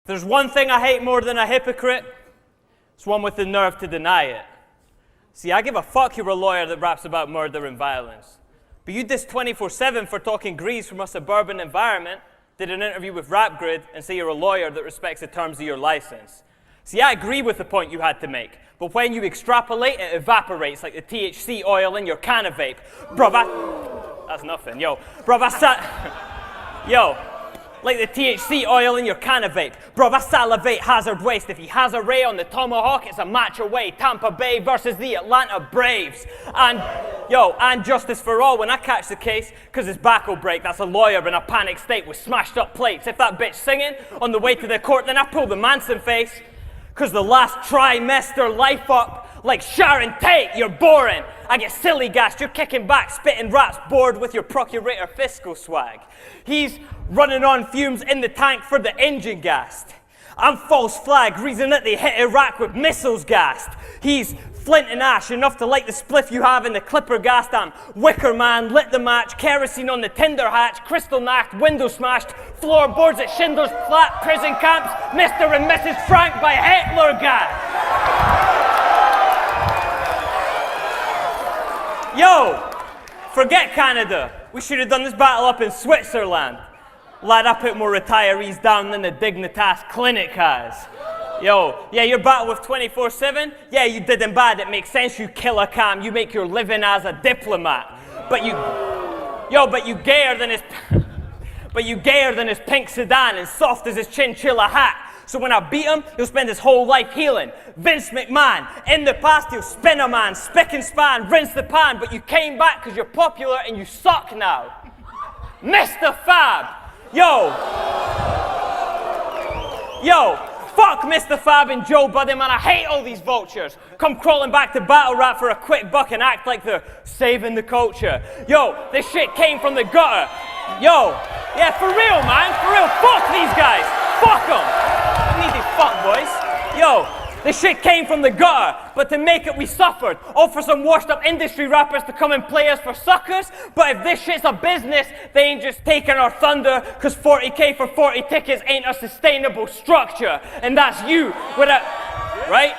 there's one thing I hate more than a hypocrite, it's one with the nerve to deny it. See, I give a fuck you're a lawyer that raps about murder and violence. But you diss 24/7 for talking grease from a suburban environment, did an interview with RapGrid, and say you're a lawyer that respects the terms of your license. See, I agree with the point you had to make, but when you extrapolate, it evaporates like the THC oil in your can of vape. Bruv, that's nothing. Yo, bruv, yo, like the THC oil in your can of vape. Bruv, I salivate hazard waste. If he has a ray on the tomahawk, it's a match away. Tampa Bay versus the Atlanta Braves. And, yo, and justice for all when I catch the case, because his back will break. That's a lawyer in a panic state with smashed up plates. If that bitch singing on the way to the court, then I pull the Manson face. Because the last trimester life up, like Sharon Tate, you're boring. I get silly gassed, you're kicking back, spitting raps, bored with your procurator fiscal swag. He's running on fumes in the tank for the engine gassed. I'm false flag, reason that they hit Iraq with missiles gassed. He's flint and ash, enough to light the spliff you have in the clipper gas dam. Wicker man, lit the match, kerosene on the tinder hatch, crystal knocked, window smashed, floorboards at Schindler's Flat prison camps, Mr. and Mrs. Frank by Hitler gas. Yo, forget Canada. We should have done this battle up in Switzerland. Lad, I put more retirees down than the Dignitas Clinic has. Yo, yeah, your battle with 24/7? Yeah, you didn't bad. It makes sense, you killer cam. You make your living as a diplomat. But you gayer than his pink sedan and soft as his chinchilla hat. So when I beat him, he'll spend his whole life healing. Vince McMahon, in the past he'll spin a man, spick and span, rinse the pan, but you came back because you're popular and you suck now. Mr. Fab, yo, fuck Mr. Fab and Joe Budden, man, I hate all these vultures. Come crawling back to battle rap for a quick buck and act like they're saving the culture. Yo, this shit came from the gutter. Yo, yeah, for real, man, for real, fuck these guys, fuck them. I need these fuck boys. Yo, this shit came from the gutter, but to make it we suffered. All for some washed up industry rappers to come and play us for suckers. But if this shit's a business, they ain't just taking our thunder, cause 40K for 40 tickets ain't a sustainable structure. And that's you without, right?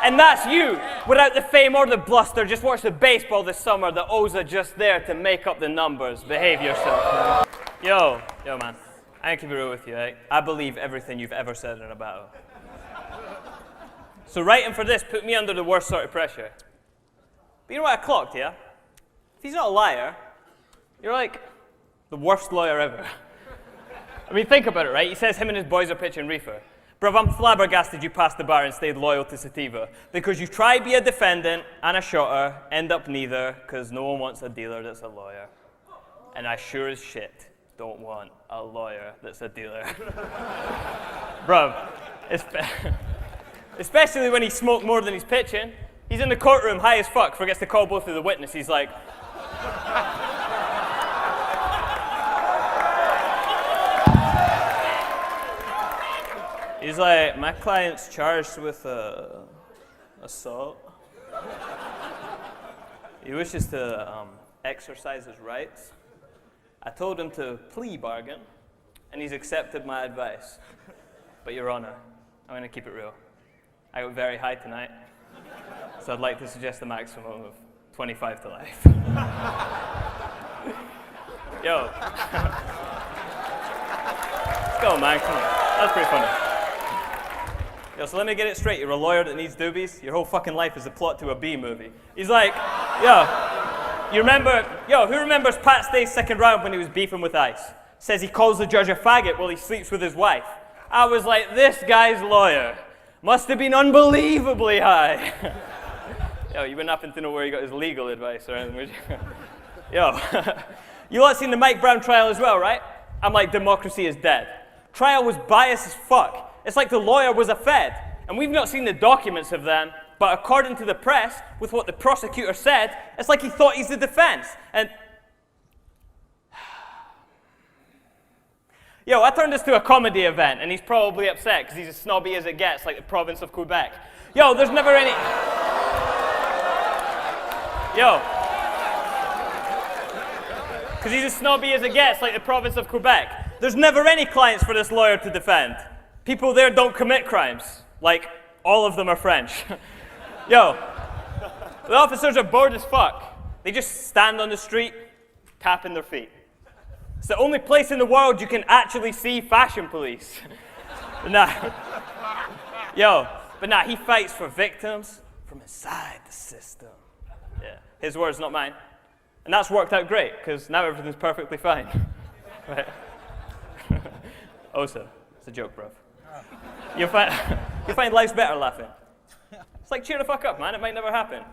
And that's you without the fame or the bluster. Just watch the baseball this summer. The O's are just there to make up the numbers. Behave yourself. Yo, man. I can keep it real with you, right? I believe everything you've ever said in a battle. So writing for this put me under the worst sort of pressure. But you know what I clocked, yeah? If he's not a liar, you're like the worst lawyer ever. I mean, think about it, right? He says him and his boys are pitching reefer. Bruv, I'm flabbergasted you passed the bar and stayed loyal to Sativa. Because you try to be a defendant and a shotter, end up neither, because no one wants a dealer that's a lawyer. And I sure as shit don't want a lawyer that's a dealer. Bruv, especially when he smoked more than he's pitching. He's in the courtroom, high as fuck, forgets to call both of the witnesses. He's like, my client's charged with assault. He wishes to exercise his rights. I told him to plea bargain, and he's accepted my advice. But Your Honor, I'm going to keep it real. I got very high tonight, so I'd like to suggest a maximum of 25 to life. Yo. Let's go, man. Come on. That's pretty funny. Yo, so let me get it straight. You're a lawyer that needs doobies? Your whole fucking life is a plot to a B movie. He's like, who remembers Pat Stay's second round when he was beefing with Ice? Says he calls the judge a faggot while he sleeps with his wife. I was like, this guy's lawyer must have been unbelievably high. Yo, you wouldn't happen to know where he got his legal advice or anything, would you? Yo, you lot seen the Mike Brown trial as well, right? I'm like, democracy is dead. Trial was biased as fuck. It's like the lawyer was a Fed, and we've not seen the documents of them, but according to the press, with what the prosecutor said, it's like he thought he's the defense. And yo, I turned this to a comedy event, and he's probably upset because he's as snobby as it gets, like the province of Quebec. Yo, there's never any... Yo. Because he's as snobby as it gets, like the province of Quebec. There's never any clients for this lawyer to defend. People there don't commit crimes. Like, all of them are French. Yo, the officers are bored as fuck. They just stand on the street, tapping their feet. It's the only place in the world you can actually see fashion police. But he fights for victims from inside the system. Yeah, his words, not mine. And that's worked out great, because now everything's perfectly fine. Right? Also, it's a joke, bruv. You'll find life's better laughing. It's like, cheer the fuck up, man. It might never happen.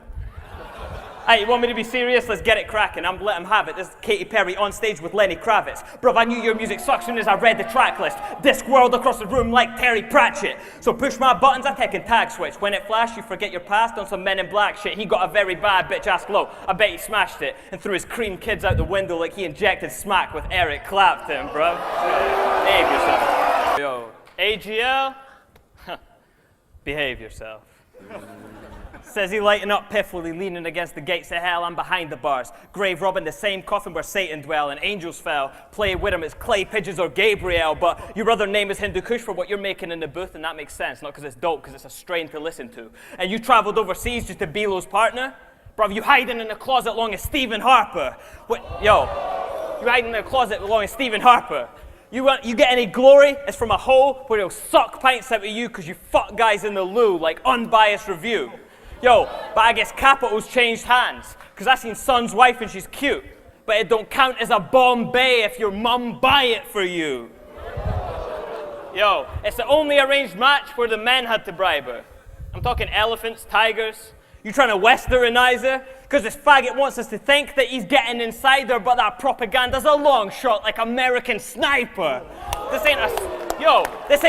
Hey, you want me to be serious? Let's get it cracking. I'm let him have it. This is Katy Perry on stage with Lenny Kravitz. Bruv, I knew your music sucked soon as I read the track list. Disc whirled across the room like Terry Pratchett. So push my buttons, I take a tag switch. When it flashed, you forget your past on some Men in Black shit. He got a very bad bitch ass glow. I bet he smashed it and threw his cream kids out the window like he injected smack with Eric Clapton, bruv. Behave yourself. Yo, AGL? Behave yourself. Says he lighting up pifflily, leaning against the gates of hell. I'm behind the bars, grave robbing the same coffin where Satan dwell and angels fell. Play with him, it's Clay Pigeons or Gabriel, but your other name is Hindu Kush for what you're making in the booth, and that makes sense, not because it's dope, because it's a strain to listen to. And you traveled overseas just to be Lo's partner? Bruv, you hiding in a closet long as Stephen Harper. You hiding in a closet long as Stephen Harper. You get any glory? It's from a hole where he'll suck pints out of you because you fuck guys in the loo, like unbiased review. Yo, but I guess Capital's changed hands, because I seen Son's wife and she's cute, but it don't count as a Bombay if your mum buy it for you. Yo, it's the only arranged match where the men had to bribe her. I'm talking elephants, tigers. You trying to westernize her? Because this faggot wants us to think that he's getting inside her, but that propaganda's a long shot like American Sniper. This ain't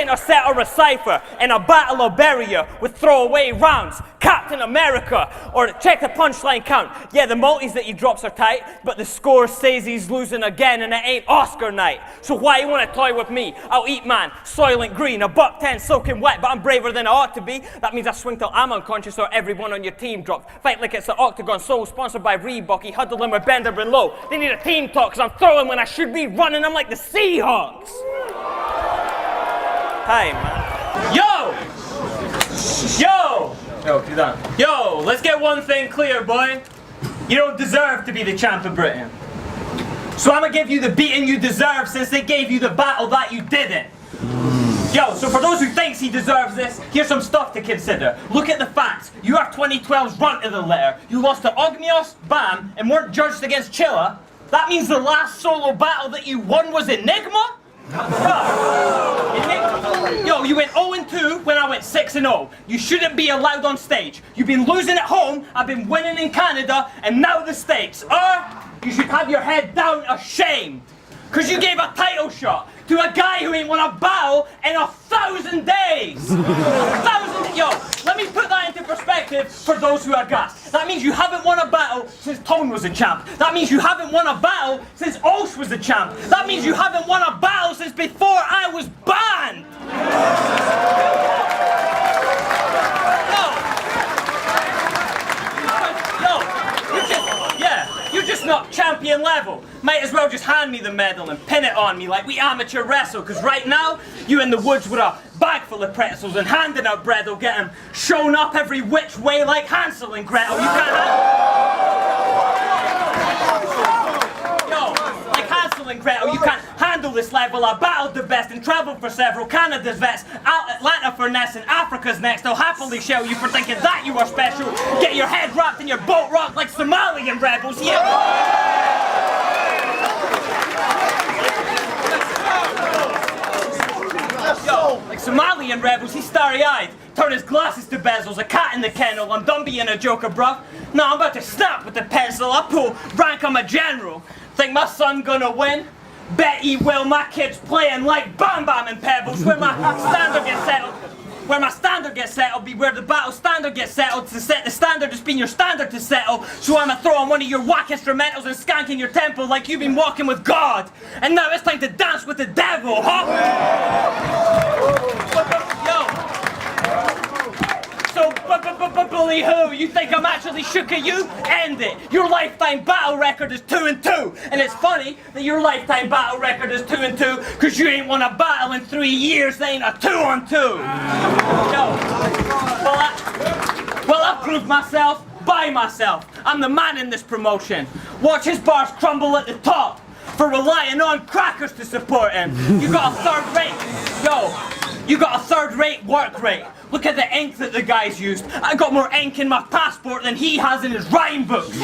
a set or a cipher. In a battle I'll bury you with throwaway rounds. Captain America, or check the punchline count. Yeah, the multis that he drops are tight, but the score says he's losing again and it ain't Oscar night. So why you wanna toy with me? I'll eat man, Soylent Green, a $1.10 soaking wet, but I'm braver than I ought to be. That means I swing till I'm unconscious or everyone on your team drops. Fight like it's the Octagon Soul, sponsored by Reebok. Huddling with Bender and Low. They need a team talk, cause I'm throwing when I should be running. I'm like the Seahawks. Hi, man. Yo, you're done. Yo, let's get one thing clear, boy. You don't deserve to be the champ of Britain. So I'm gonna give you the beating you deserve since they gave you the battle that you didn't. Yo, so for those who thinks he deserves this, here's some stuff to consider. Look at the facts. You are 2012's runt of the litter. You lost to Ogmios, Bam, and weren't judged against Chilla. That means the last solo battle that you won was Enigma? Yo, you went 0-2 when I went 6-0. You shouldn't be allowed on stage. You've been losing at home, I've been winning in Canada, and now the States. Or you should have your head down ashamed. Cause you gave a title shot to a guy who ain't won a battle in 1,000 days. 1,000, yo, let me put that into perspective for those who are gassed. That means you haven't won a battle since Tone was a champ. That means you haven't won a battle since Olsh was a champ. That means you haven't won a battle since before I was banned. You're just not champion level. Might as well just hand me the medal and pin it on me like we amateur wrestle, because right now, you in the woods with a bag full of pretzels and handing out bread will get him shown up every which way like Hansel and Gretel. You can't handle this level. I battled the best and traveled for several. Canada's vets, Atlanta for Ness, and Africa's next. I'll happily shell you for thinking that you are special. Get your head wrapped in your boat rock like Somalian rebels. Yo, like Somalian rebels, he's starry-eyed. Turn his glasses to bezels, a cat in the kennel. I'm done being a joker, bruv. No, I'm about to snap with the pencil. I pull rank, I'm a general. Think my son gonna win? Bet he will. My kid's playing like Bam Bam and Pebbles. Where my standard gets settled. Where my standard gets settled be where the battle standard gets settled. To set the standard has been your standard to settle. So I'ma throw on one of your whack instrumentals and skank in your temple like you've been walking with God. And now it's time to dance with the devil, huh? Yo. So Bully who? You think I'm actually shook at you? End it. Your lifetime battle record is 2-2. And it's funny that your lifetime battle record is 2-2 because you ain't won a battle in 3 years. They ain't a 2-on-2. No. Well, I proved myself by myself. I'm the man in this promotion. Watch his bars crumble at the top for relying on crackers to support him. You got a third-rate work rate. Look at the ink that the guy's used. I got more ink in my passport than he has in his rhyme books.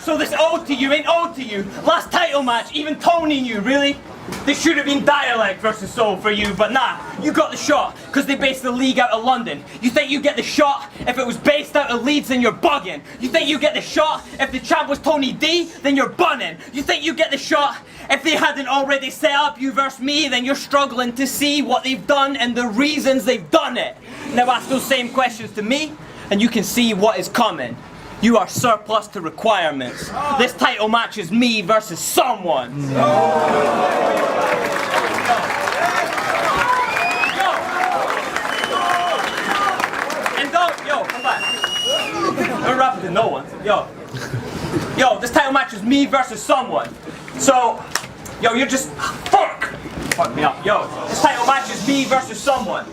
So this ode to you ain't ode to you. Last title match, even Tony knew, really? This should have been dialect versus soul for you, but nah, you got the shot, because they based the league out of London. You think you get the shot if it was based out of Leeds, then you're bugging. You think you get the shot if the champ was Tony D, then you're bunning. You think you get the shot if they hadn't already set up you versus me, then you're struggling to see what they've done and the reasons they've done it. Now ask those same questions to me, and you can see what is coming. You are surplus to requirements. This title match is me versus someone. And yo, come back. Don't wrap it to no one. Yo, this title match is me versus someone. So, you're just, fuck me up. Yo, this title match is me versus someone.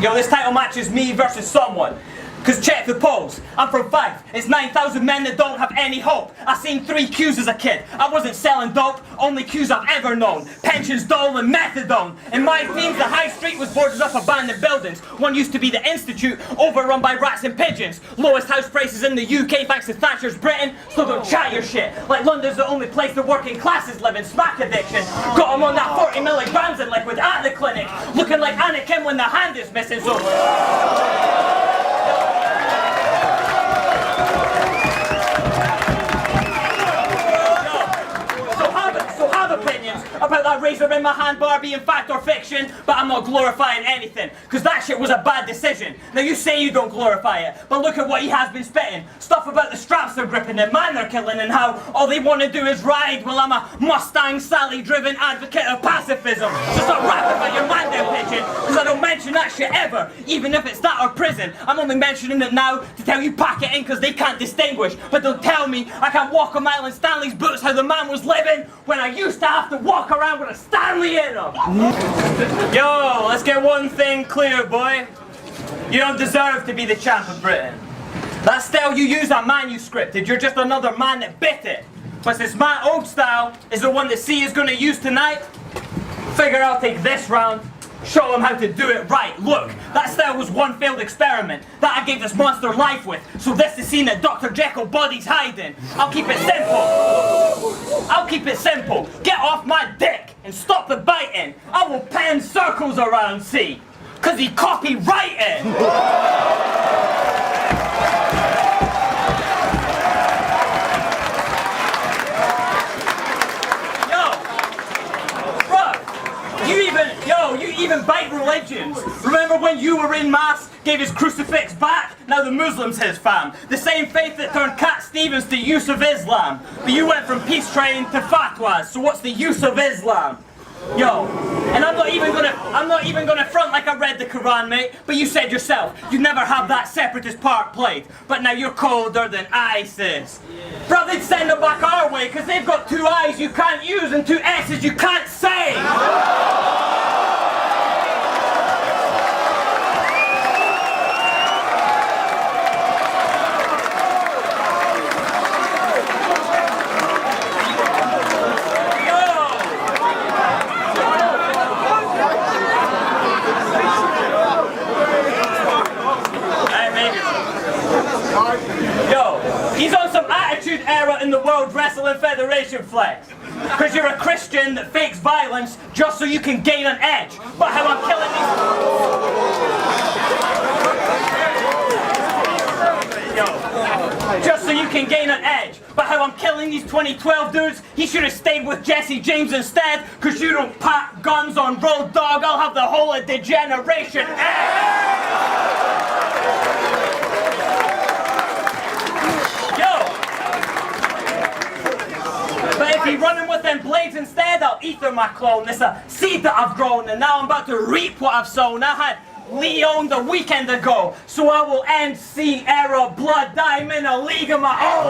Yo, this title match is me versus someone. Cause check the polls, I'm from 5, it's 9,000 men that don't have any hope. I seen 3 Qs as a kid, I wasn't selling dope, only Qs I've ever known. Pensions, dole and methadone. In my teams, the high street was boarded up abandoned buildings. One used to be the Institute, overrun by rats and pigeons. Lowest house prices in the UK thanks to Thatcher's Britain. So don't chat your shit, like London's the only place the working classes live in. Smack addiction, got them on that 40 milligrams in liquid at the clinic. Looking like Anakin when the hand is missing, so... Opinions about that razor in my hand bar being fact or fiction, but I'm not glorifying anything, because that shit was a bad decision. Now you say you don't glorify it, but look at what he has been spitting. Stuff about the straps they're gripping and man they're killing and how all they want to do is ride. Well, I'm a Mustang Sally driven advocate of pacifism. So stop rapping about your man then, pigeon, because I don't mention that shit ever, even if it's that or prison. I'm only mentioning it now to tell you pack it in because they can't distinguish. But don't tell me I can't walk a mile in Stanley's boots how the man was living when I used to have to walk around with a Stanley in them. Yo, let's get one thing clear, boy. You don't deserve to be the champ of Britain. That style you use are manuscripted. You're just another man that bit it. But since my old style is the one that C is going to use tonight, figure I'll take this round, show him how to do it right. Look, that style was one failed experiment that I gave this monster life with. So this is the scene that Dr. Jekyll body's hiding. I'll keep it simple. Get off my dick and stop the biting. I will pen circles around C, cause he copyrighted. You even bite religions. Remember when you were in mass, gave his crucifix back? Now the Muslims his fam. The same faith that turned Cat Stevens to use of Islam. But you went from peace train to fatwas, so what's the use of Islam? Yo, and I'm not even gonna front like I read the Quran, mate, but you said yourself, you'd never have that separatist part played, but now you're colder than ISIS. Bro, they'd send them back our way, cause they've got 2 I's you can't use and 2 S's you can't say! He's on some attitude era in the World Wrestling Federation flex. Because you're a Christian that fakes violence just so you can gain an edge. But how I'm killing these... Yo. Just so you can gain an edge. But how I'm killing these 2012 dudes, he should have stayed with Jesse James instead. Because you don't pack guns on Road Dogg, I'll have the whole of Degeneration edge. See, running with them blades instead, I'll ether my clone. It's a seed that I've grown, and now I'm about to reap what I've sown. I had Leon the weekend ago, so I will end sea era blood, I'm in a league of my own.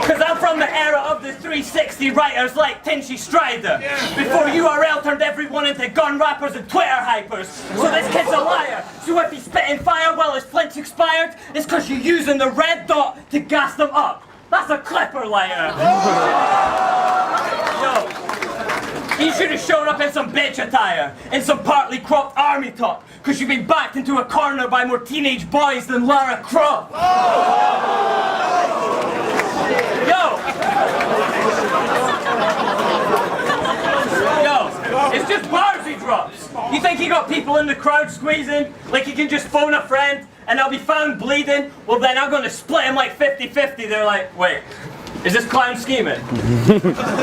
Cause I'm from the era of the 360 writers like Tinchy Strider. Before URL turned everyone into gun rappers and Twitter hypers. So this kid's a liar. So if he's spitting fire while his flint's expired, it's cause you're using the red dot to gas them up. That's a clipper lighter. Yo. You should have shown up in some bitch attire, in some partly cropped army top, cause you've been backed into a corner by more teenage boys than Lara Croft. Yo, it's just bars he drops. You think he got people in the crowd squeezing, like he can just phone a friend and they'll be found bleeding? Well then I'm gonna split him like 50-50. They're like, wait, is this clown scheming?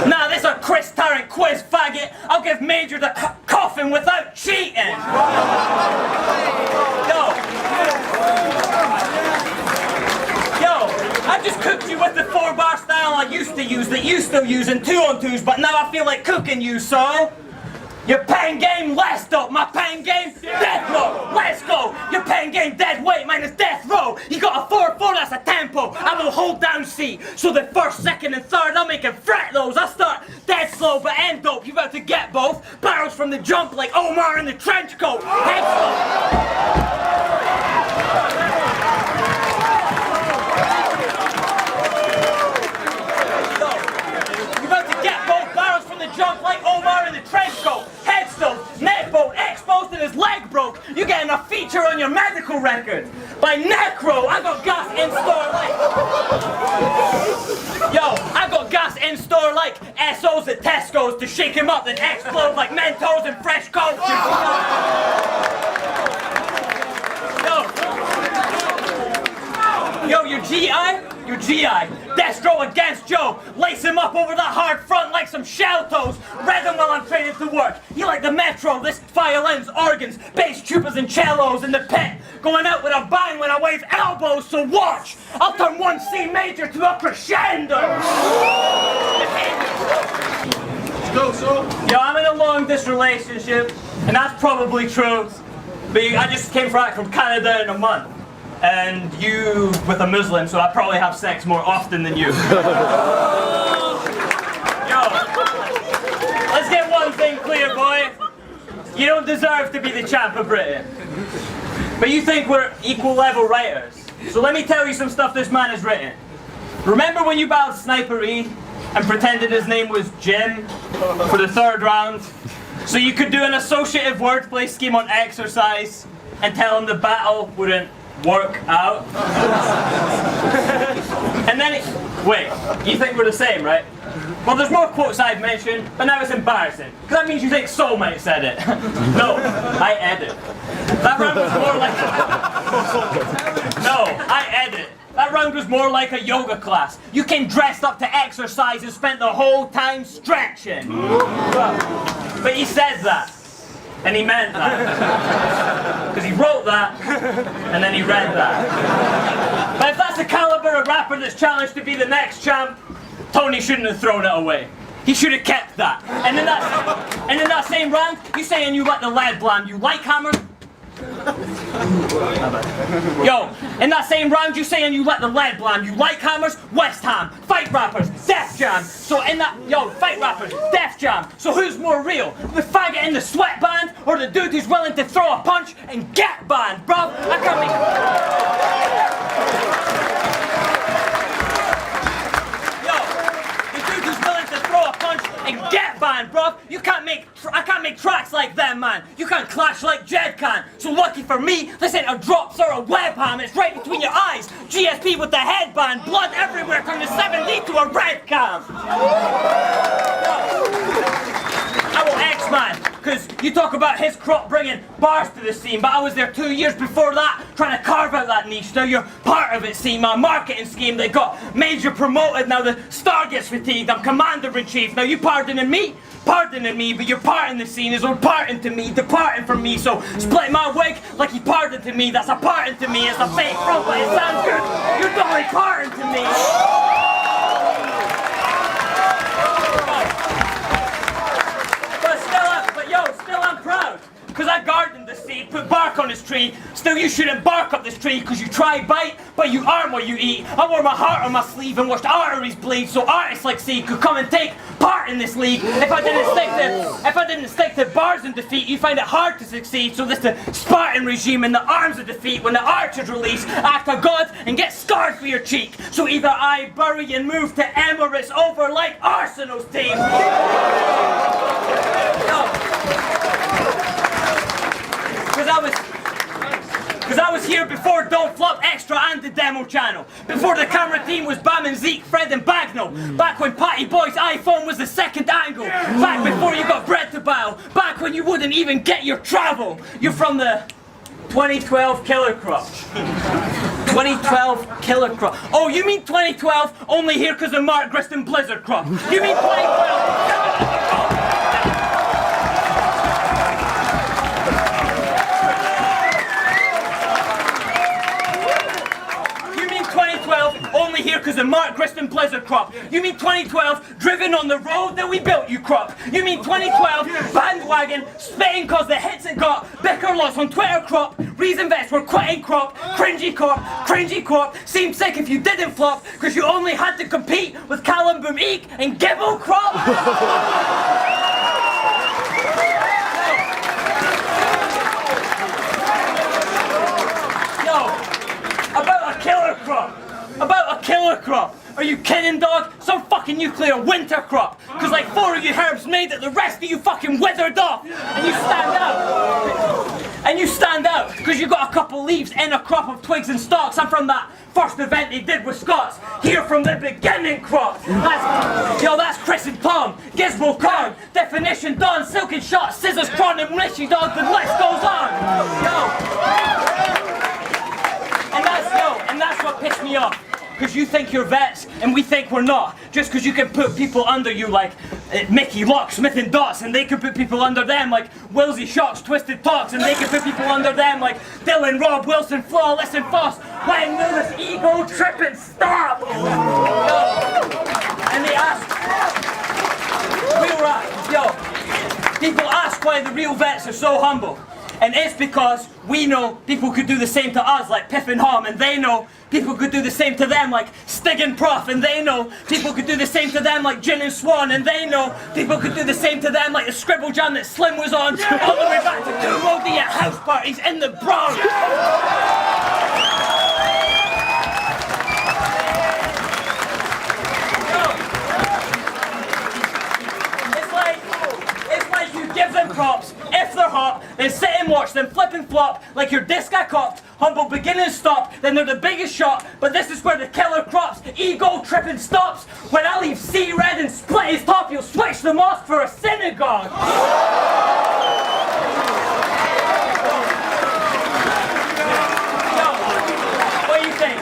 Nah, this a Chris Tarrant quiz faggot. I'll give Major the coffin without cheating. Yo, I just cooked you with the 4-bar style I used to use that you still use in 2-on-2s, but now I feel like cooking you, so your pen game less dope, my pen game death row. Let's go. Your pen game dead weight minus death row. You got a 4-4, that's a tempo. I will hold down C. So the first, second, and third, I'll make him fret those. I start dead slow but end dope. You about to get both barrels from the jump like Omar in the trench coat. Head slow. Jump like Omar in the trench coat, headstone, neck bone, exposed and his leg broke. You getting a feature on your medical record. By Necro, I got gas in store like. Yo, I got gas in store like SOs at Tesco's to shake him up, then explode like Mentos and fresh culture. Yo, your GI? Your GI. Destro against Joe. Lace him up over that hard front like some shell toes. Read him while I'm training to work. You like the Metro, this violins, organs, bass tubas and cellos in the pit. Going out with a bang when I wave elbows, so watch. I'll turn one C major to a crescendo. Let's go, so. Yo, I'm in a long distance relationship, and that's probably true. But I just came back from Canada in a month. And you with a Muslim, so I probably have sex more often than you. Yo, let's get one thing clear, boy. You don't deserve to be the champ of Britain. But you think we're equal level writers. So let me tell you some stuff this man has written. Remember when you battled Sniper E and pretended his name was Jim for the 3rd round? So you could do an associative wordplay scheme on exercise and tell him the battle wouldn't work out. And then, wait, you think we're the same, right? Well, there's more quotes I've mentioned, but now it's embarrassing. Because that means you think Soulmate said it. No, I edit. That round was more like No, I edit. That round was more like a yoga class. You came dressed up to exercise and spent the whole time stretching. But he said that. And he meant that. Because he wrote that, and then he read that. But if that's the caliber of rapper that's challenged to be the next champ, Tony shouldn't have thrown it away. He should have kept that. And in that same round, you saying you let the lead bland, you like hammers? Yo, in that same round you saying you let the lead bland, you like hammers, West Ham, fight rappers, Def Jam. So in that, fight rappers, Def Jam. So who's more real? The faggot in the sweatband or the dude who's willing to throw a punch and get banned, bro? I can't the dude who's willing to throw a punch and get banned, bro. I can't make tracks like them, man. You can't clash like Jed can. So lucky for me, this ain't a drops or a webcam. It's right between your eyes. GSP with the headband, blood everywhere. Turn the 7D to a red cam. I will X-Man, because you talk about his crop bringing bars to the scene, but I was there 2 years before that, trying to carve out that niche. Now you're part of it, see, my marketing scheme that got major promoted, now the star gets fatigued, I'm commander-in-chief. Now you pardoning me, but your part in the scene is parting to me, departing from me, so split my wig like he pardoned to me, that's a parting to me, it's a fake front, but it sounds good, you're totally parting to me. tree. Still, you shouldn't bark up this tree because you try bite, but you aren't what you eat. I wore my heart on my sleeve and watched arteries bleed so artists like C could come and take part in this league. If I didn't stick to bars in defeat, you find it hard to succeed. So this the Spartan regime in the arms of defeat. When the archers release, act a god and get scarred for your cheek. So either I bury and move to Emirates over like Arsenal's team. Because I was here before Don't Flop Extra and the demo channel. Before the camera team was Bam and Zeke, Fred and Bagnall. Back when Patty Boy's iPhone was the second angle. Back before you got bread to bow. Back when you wouldn't even get your travel. You're from the 2012 Killer Crop. 2012 Killer Crop. Oh, you mean 2012 only here because of Mark Griston Blizzard Crop. You mean 2012... only here because of Mark Griston Blizzard Crop. You mean 2012 driven on the road that we built, you crop. You mean 2012 bandwagon spitting cause the hits it got. Bicker lots on Twitter crop. Reason vets were quitting crop. Cringy corp. Seemed sick if you didn't flop because you only had to compete with Callum Boom Eek and Gibble crop. About a killer crop. Are you kidding, dog? Some fucking nuclear winter crop. Cause like 4 of you herbs made it, the rest of you fucking withered off. And you stand out. And you stand out because you got a couple leaves and a crop of twigs and stalks. I'm from that first event they did with Scots. Here from the beginning crop. That's Chris and Tom. Gizmo Kong. Definition done. Silken shot. Scissors, Cron and Richie, dog. The list goes on. And that's what pissed me off. Because you think you're vets and we think we're not. Just because you can put people under you like Mickey, Locke, Smith and Dots, and they can put people under them like Wilsey, Shocks, Twisted Talks, and they can put people under them like Dylan, Rob, Wilson, Flawless and Foss. When will this ego tripping stop? And they ask, people ask why the real vets are so humble. And it's because we know people could do the same to us like Piff and Hom, and they know people could do the same to them like Stig and Prof, and they know people could do the same to them like Gin and Swan, and they know people could do the same to them like the Scribble Jam that Slim was on, all the way back to 2OD at house parties in the Bronx. It's like you give them props. If they're hot, then sit and watch them flip and flop like your disc I copped. Humble begin and stop, then they're the biggest shot. But this is where the killer crops, ego tripping stops. When I leave C-Red and split his top, you'll switch the mosque for a synagogue. What do you think?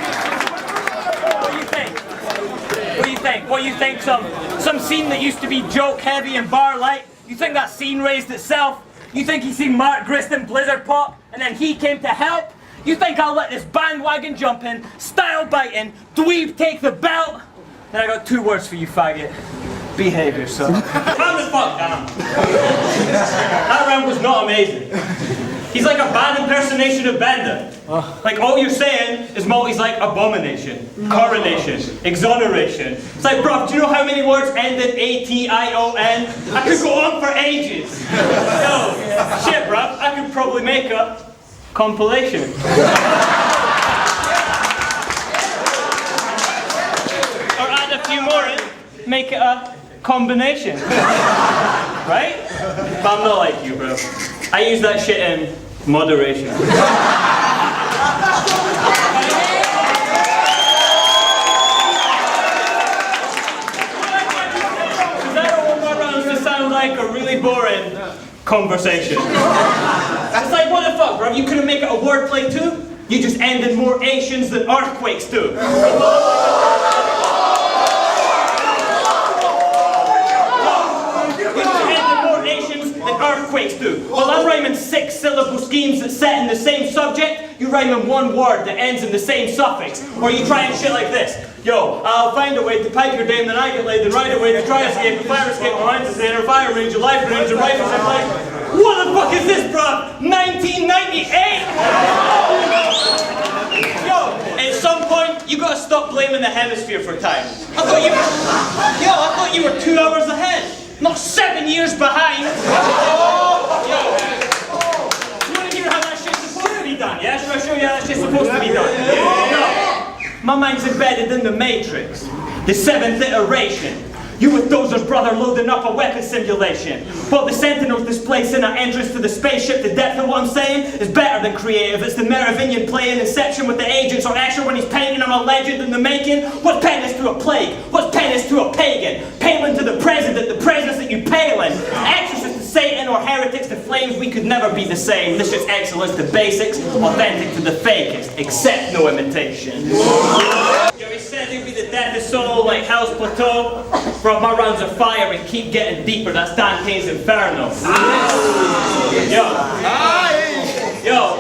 What do you think? Some scene that used to be joke heavy and bar light, you think that scene raised itself? You think he seen Mark Griston Blizzard pop, and then he came to help? You think I'll let this bandwagon jump in, style biting, dweeb take the belt? Then I got 2 words for you, faggot. Behave yourself. Calm the fuck down. That round was not amazing. He's like a bad impersonation of Bender. Like all you're saying is Malty's like abomination, coronation, exoneration. It's like, bro, do you know how many words end in A-T-I-O-N? I could go on for ages. Yo, shit, bro, I could probably make a compilation. Or add a few more in, make it a combination. Right? But I'm not like you, bro. I use that shit in moderation. Because I don't want my rounds to sound like a really boring conversation. It's like, what the fuck, bro? You couldn't make it a wordplay too? You just end in more Asians than earthquakes do. Earthquakes do. Well, I'm rhyming 6-syllable schemes that set in the same subject. You rhyme in 1 word that ends in the same suffix. Or you try and shit like this. Yo, I'll find a way to pipe your dame, then I get laid, then right away to try escape, the fire escape, my mind's a sailor, fire range, a life range, a rifle, and like, what the the fuck is this, bruv? 1998! Yo, at some point, you gotta stop blaming the hemisphere for time. I thought you were 2 hours ahead, not 7 years behind. Yo, you wanna hear how that shit's supposed to be done, yeah? Should I show you how that shit's supposed to be done? No. My mind's embedded in the Matrix, the 7th iteration. You with Dozer's brother loading up a weapon simulation. While the Sentinels displacing our entrance to the spaceship, the depth of what I'm saying is better than creative. It's the Merovingian playing Inception with the agents, or Asher when he's painting I'm a legend in the making. What's penance to a plague? What's penance to a pagan? Palin to the president, the presence that you palin. Exorcist to Satan or heretics to flames, we could never be the same. This shit's excellence to basics, authentic to the fakest, except no imitation. He said he'd be the death of soul like Hell's Plateau. Brought my rounds of fire and keep getting deeper. That's Dante's Inferno. Yo,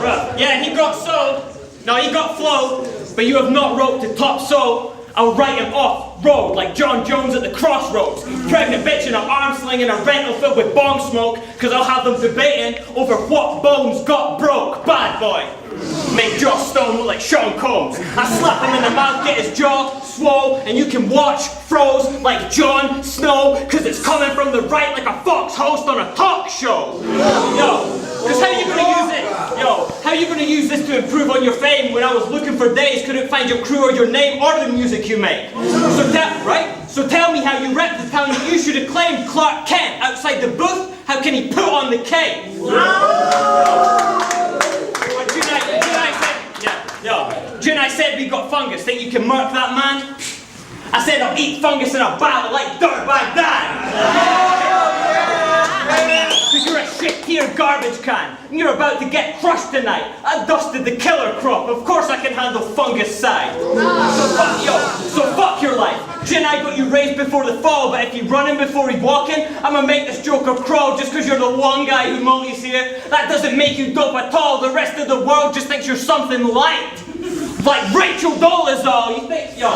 bruh. Yeah, he got soul. No, he got flow. But you have not wrote to top soul. I'll write him off road like John Jones at the crossroads. Pregnant bitch in an arm sling in a rental filled with bong smoke. Cause I'll have them debating over what bones got broke. Bad boy. Make Josh Stone look like Sean Combs. I slap him in the mouth, get his jaw swole, and you can watch froze like Jon Snow, cause it's coming from the right like a Fox host on a talk show. Yo, cause how you gonna use it? Yo, how you gonna use this to improve on your fame when I was looking for days, couldn't find your crew or your name or the music you make? So tell me how you rep the town that you should have claimed Clark Kent outside the booth. How can he put on the cape? June, I said we got fungus. Think you can murk that man? I said I'll eat fungus in a battle like Dirtbag Dan. Cause you're a shit tier garbage can. And you're about to get crushed tonight. I dusted the killer crop. Of course I can handle fungus side. So fuck your life. Jin, I got you raised before the fall, but if you running before he walking, I'ma make this joker crawl just cause you're the one guy who multis here. That doesn't make you dope at all. The rest of the world just thinks you're something light. Like Rachel Dolezal, you think, yo.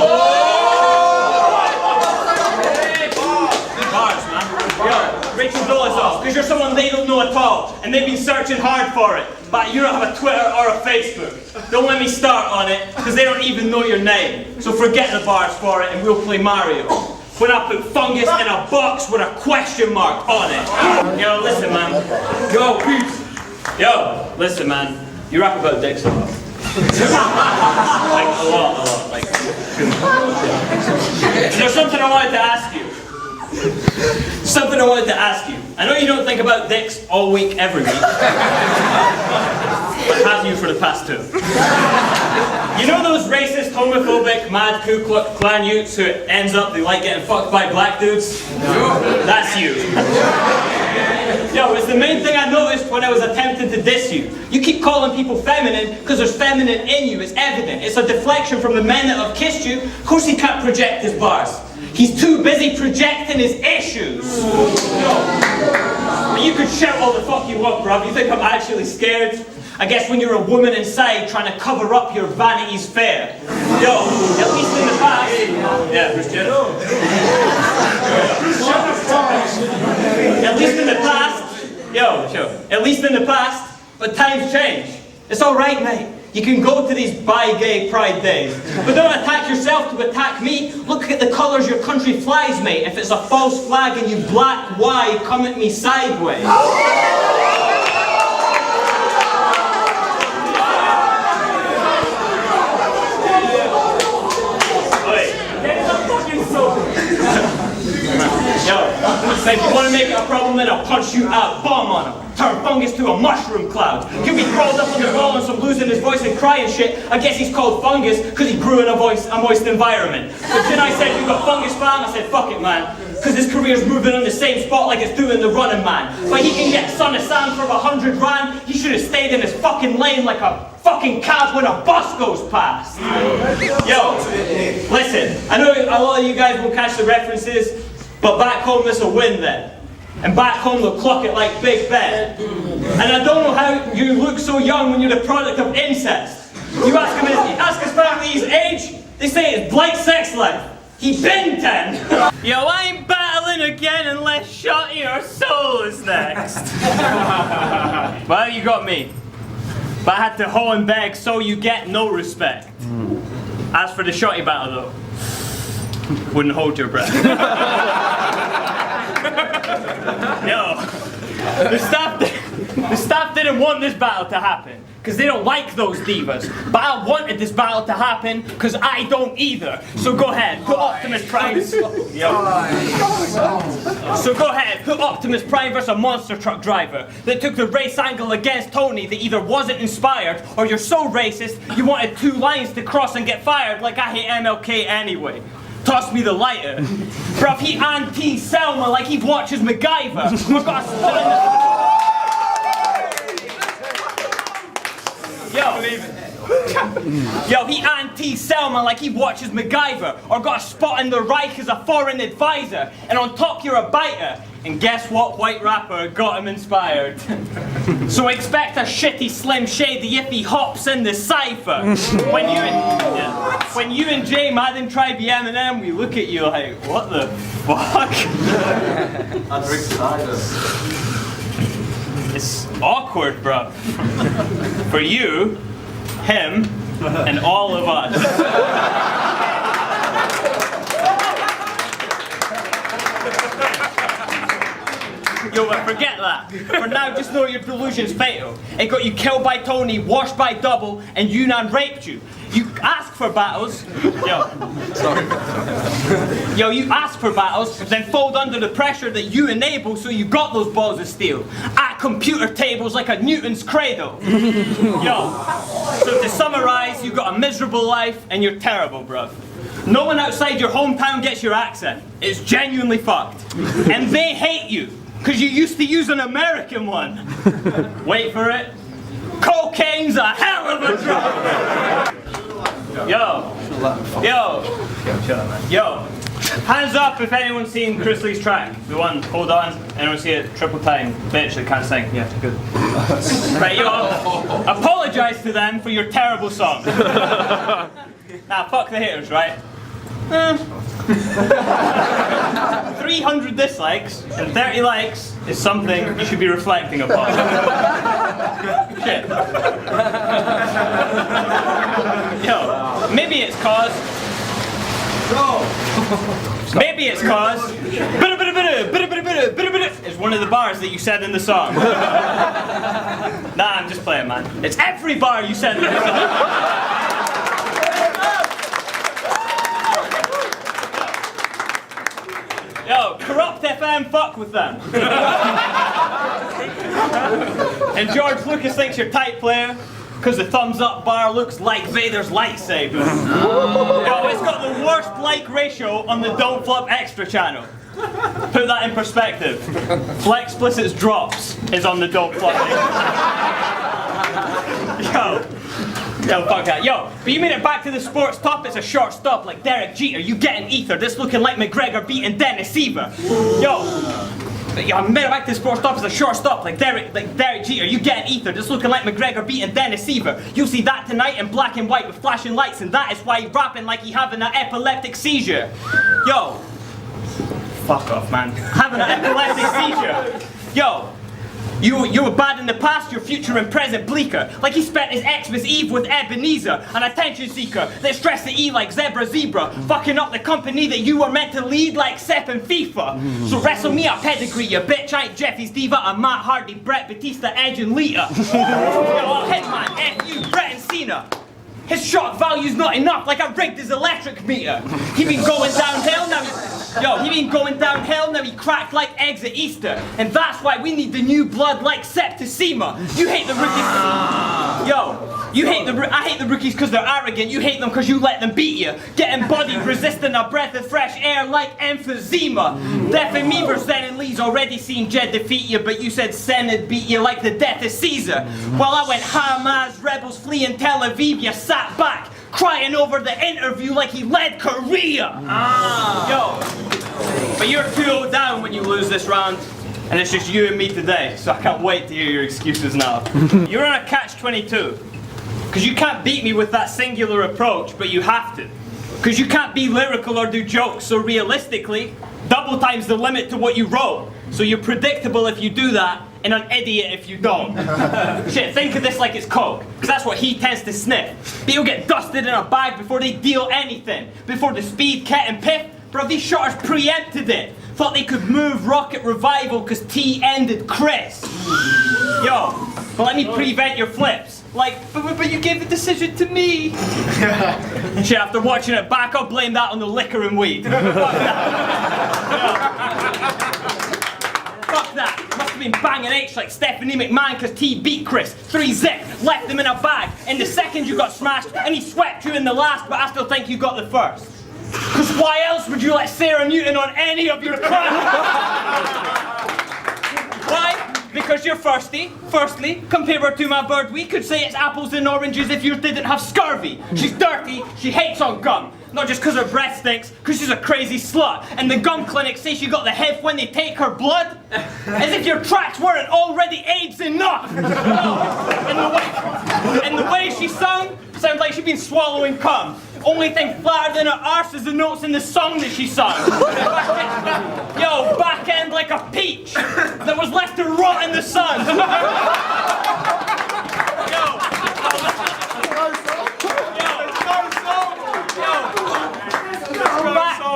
Bars, man. Yo, Rachel Dolezal, because you're someone they don't know at all, and they've been searching hard for it, but you don't have a Twitter or a Facebook. Don't let me start on it, because they don't even know your name. So forget the bars for it, and we'll play Mario. When I put fungus in a box with a question mark on it. Yo, listen, man. Yo, peace. Yo, listen, man. You rap about dicks a lot. Like a lot. Like, there's something I wanted to ask you. I know you don't think about dicks all week, every week. But have you for the past 2. You know those racist, homophobic, mad Ku Klux Klan youths who it ends up they like getting fucked by black dudes? That's you. Yo, it's the main thing I noticed when I was attempting to diss you. You keep calling people feminine because there's feminine in you. It's evident. It's a deflection from the men that have kissed you. Of course he can't project his bars. He's too busy projecting his issues. Yo, you could shout all the fuck you want, bruv. You think I'm actually scared? I guess when you're a woman inside trying to cover up your vanity's fair. Yo, at least in the past. Yeah, Christian. At least in the past. Yo, at least in the past. But times change. It's alright, mate. You can go to these bi-gay pride days. But don't attack yourself to attack me. Look at the colours your country flies, mate. If it's a false flag and you black, why come at me sideways? Yo, if you want to make it a problem, then I'll punch you out, bomb on him. Turn fungus to a mushroom cloud. He'll be crawled up on the wall and some losing his voice and crying shit. I guess he's called fungus because he grew in a moist environment. But then I said, you got fungus, fam? I said, fuck it, man. Because his career's moving on the same spot like it's doing the running man. But he can get Son of Sam for 100 grand. He should have stayed in his fucking lane like a fucking cab when a bus goes past. Yo, listen, I know a lot of you guys won't catch the references, but back home this'll win then. And back home they'll clock it like Big Ben. And I don't know how you look so young when you're the product of incest. You ask his family his age, they say it's blight sex life. He been 10. Yo, I ain't battling again unless Shotty or Soul is next. Well, you got me. But I had to hoe and beg, so you get no respect. As for the Shotty battle, though, wouldn't hold your breath. Yo, the staff didn't want this battle to happen, because they don't like those divas. But I wanted this battle to happen, because I don't either. So go ahead, put Optimus Prime. So go ahead, put Optimus Prime versus a monster truck driver that took the race angle against Tony that either wasn't inspired, or you're so racist you wanted 2 lines to cross and get fired like I hate MLK anyway. Toss me the lighter. Bruv, he anti-Selma like he watches MacGyver. We've got Yo, he anti-Selma like he watches MacGyver, or got a spot in the Reich as a foreign advisor, and on top you're a biter. And guess what white rapper got him inspired? So expect a shitty Slim Shady if he hops in the cypher. When you and J Madden try be Eminem, we look at you like, what the fuck? It's awkward, bruv. For you, him, and all of us. Yo, but forget that. For now, just know your delusion's fatal. It got you killed by Tony, washed by Double, and Yunnan raped you. You ask for battles. Yo, you ask for battles, then fold under the pressure that you enable, so you got those balls of steel. At computer tables like a Newton's cradle. Yo, so to summarize, you got a miserable life, and you're terrible, bruv. No one outside your hometown gets your accent. It's genuinely fucked. And they hate you. Because you used to use an American one. Wait for it. Cocaine's a hell of a drug. Yo. Hands up if anyone's seen Chris Lee's track. The one, hold on. Anyone see it? Triple time. Bitch that can't sing. Yeah, good. Right, yo. Apologize to them for your terrible song. Nah, fuck the haters, right? 300 dislikes and 30 likes is something you should be reflecting upon. Shit. Yo, maybe it's cause is one of the bars that you said in the song. Nah, I'm just playing, man. It's every bar you said in the song. Yo, Corrupt FM, fuck with them. And George Lucas thinks you're tight, player, because the thumbs up bar looks like Vader's lightsaber. Yo, it's got the worst like ratio on the Don't Flop Extra channel. Put that in perspective. Flex Explicit's Drops is on the Don't Flop. Yo, fuck that. Yo, but you made it back to the sports top, it's a short stop like Derek Jeter. You getting ether, this looking like McGregor beating Dennis Seaver. Yo, I made it back to the sports top, it's a short stop like Derek Jeter. You getting ether, this looking like McGregor beating Dennis Seaver. You'll see that tonight in black and white with flashing lights, and that is why he's rapping like he having an epileptic seizure. Yo, fuck off, man. Having an epileptic seizure. Yo. You were bad in the past, your future and present bleaker. Like he spent his Xmas Eve with Ebenezer, an attention seeker that stressed the E like Zebra. Fucking up the company that you were meant to lead like Sepp and FIFA. So wrestle me a pedigree, you bitch. I ain't Jeffy's Diva, I'm Matt Hardy, Brett Batista, Edge and Lita. Yo, Hitman, F you, Brett and Cena. His shock value's not enough, like I rigged his electric meter. He been going downhill, now he cracked like eggs at Easter. And that's why we need the new blood like Septicema. You hate the rookies. I hate the rookies because they're arrogant. You hate them because you let them beat you. Getting body resistant, a breath of fresh air like emphysema. Death and me versus Zen and Lee's already seen Jed defeat you, but you said Senate beat you like the death of Caesar. While I went Hamas, rebels fleeing Tel Aviv, you sat back, crying over the interview like he led Korea. Yo, but you're 2-0 down when you lose this round, and it's just you and me today, so I can't wait to hear your excuses now. You're on a catch-22, because you can't beat me with that singular approach, but you have to. Because you can't be lyrical or do jokes, so realistically, Double times the limit to what you wrote. So you're predictable if you do that, and an idiot if you don't. Shit, think of this like it's coke, because that's what he tends to sniff. But you'll get dusted in a bag before they deal anything. Before the speed, Ket and Piff, bro, these shotters preempted it. Thought they could move Rocket Revival because T ended Chris. Yo, but let me prevent your flips. Like, but you gave the decision to me. Shit, after watching it back, I'll blame that on the liquor and weed. Fuck that. Must have been banging H like Stephanie McMahon because T beat Chris. 3-zip, left him in a bag. In the second you got smashed, and he swept you in the last, but I still think you got the first. Because why else would you let Sarah Newton on any of your crap? Why? Because you're thirsty. Firstly, compare her to my bird. We could say it's apples and oranges if yours didn't have scurvy. She's dirty, she hates on gum. Not just because her breath stinks, because she's a crazy slut. And the gum clinic say she got the HIV when they take her blood. As if your tracks weren't already AIDS enough. And the way she sung, sounds like she'd been swallowing cum. Only thing flatter than her arse is the notes in the song that she sung. Yo, back end like a peach that was left to rot in the sun.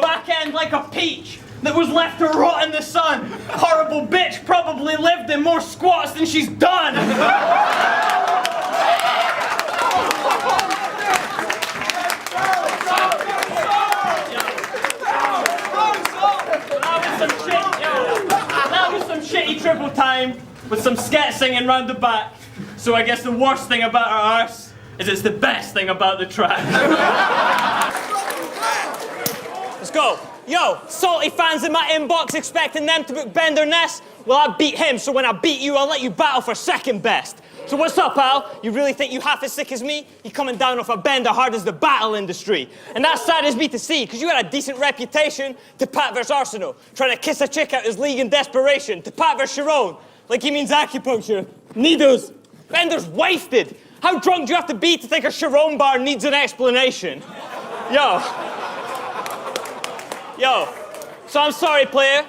Back end like a peach that was left to rot in the sun. Horrible bitch probably lived in more squats than she's done. That was some shitty triple time with some scat singing round the back. So I guess the worst thing about our arse is it's the best thing about the track. Let's go. Yo, salty fans in my inbox expecting them to book Bender Ness? Well, I beat him, so when I beat you, I'll let you battle for second best. So what's up, Al? You really think you half as sick as me? You coming down off a bender hard as the battle industry. And that saddens me to see, because you had a decent reputation to Pat vs Arsenal. Trying to kiss a chick out his league in desperation. To Pat vs Sharon. Like he means acupuncture. Needles. Bender's wasted. How drunk do you have to be to think a Sharon bar needs an explanation? Yo. So I'm sorry, player.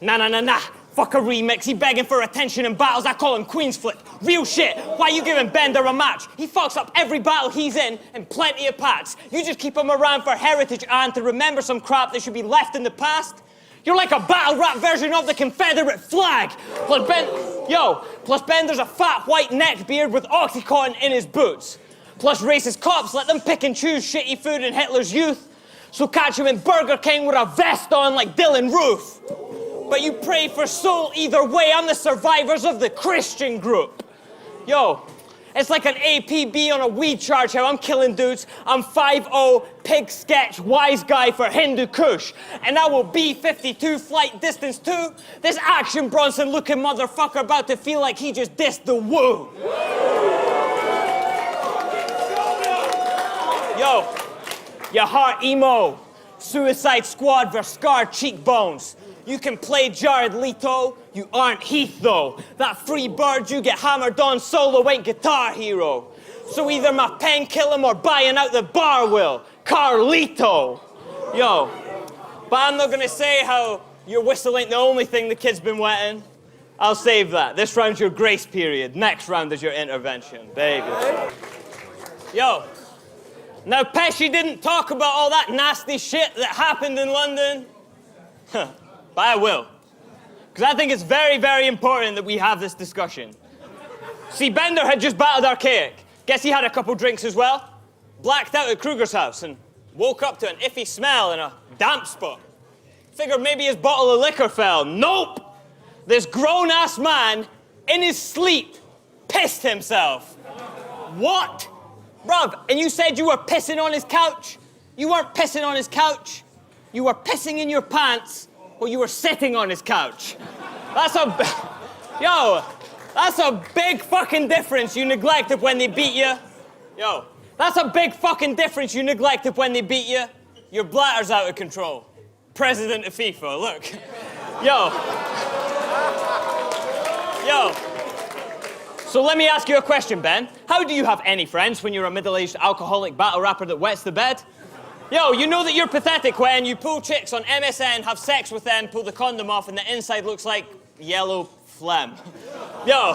Nah. Fuck a remix. He begging for attention in battles. I call him Queen's Flip. Real shit. Why you giving Bender a match? He fucks up every battle he's in and plenty of pats. You just keep him around for heritage and to remember some crap that should be left in the past. You're like a battle rap version of the Confederate flag. Plus Bender's a fat white neckbeard with Oxycontin in his boots. Plus racist cops let them pick and choose shitty food in Hitler's youth. So catch him in Burger King with a vest on like Dylan Roof. But you pray for soul either way. I'm the survivors of the Christian group. Yo, it's like an APB on a weed charge how I'm killing dudes. I'm 5'0", pig sketch, wise guy for Hindu Kush. And I will be 52 flight distance too. This Action Bronson looking motherfucker about to feel like he just dissed the woo. Yo, your heart emo. Suicide Squad versus scarred cheekbones. You can play Jared Leto, you aren't Heath though. That free bird you get hammered on solo ain't Guitar Hero. So either my pen kill him or buying out the bar will. Carlito. Yo, but I'm not gonna say how your whistle ain't the only thing the kid's been wetting. I'll save that. This round's your grace period. Next round is your intervention, baby. Yo, now Pesci didn't talk about all that nasty shit that happened in London. But I will. Because I think it's very, very important that we have this discussion. See, Bender had just battled Archaic. Guess he had a couple drinks as well. Blacked out at Kruger's house and woke up to an iffy smell in a damp spot. Figured maybe his bottle of liquor fell. Nope! This grown-ass man, in his sleep, pissed himself. What? Bruv, and you said you were pissing on his couch? You weren't pissing on his couch. You were pissing in your pants, or you were sitting on his couch. That's a big fucking difference you neglected when they beat you. Yo, that's a big fucking difference you neglected when they beat you. Your bladder's out of control. President of FIFA, look. Yo. So let me ask you a question, Ben. How do you have any friends when you're a middle-aged alcoholic battle rapper that wets the bed? Yo, you know that you're pathetic when you pull chicks on MSN, have sex with them, pull the condom off, and the inside looks like yellow phlegm. Yo.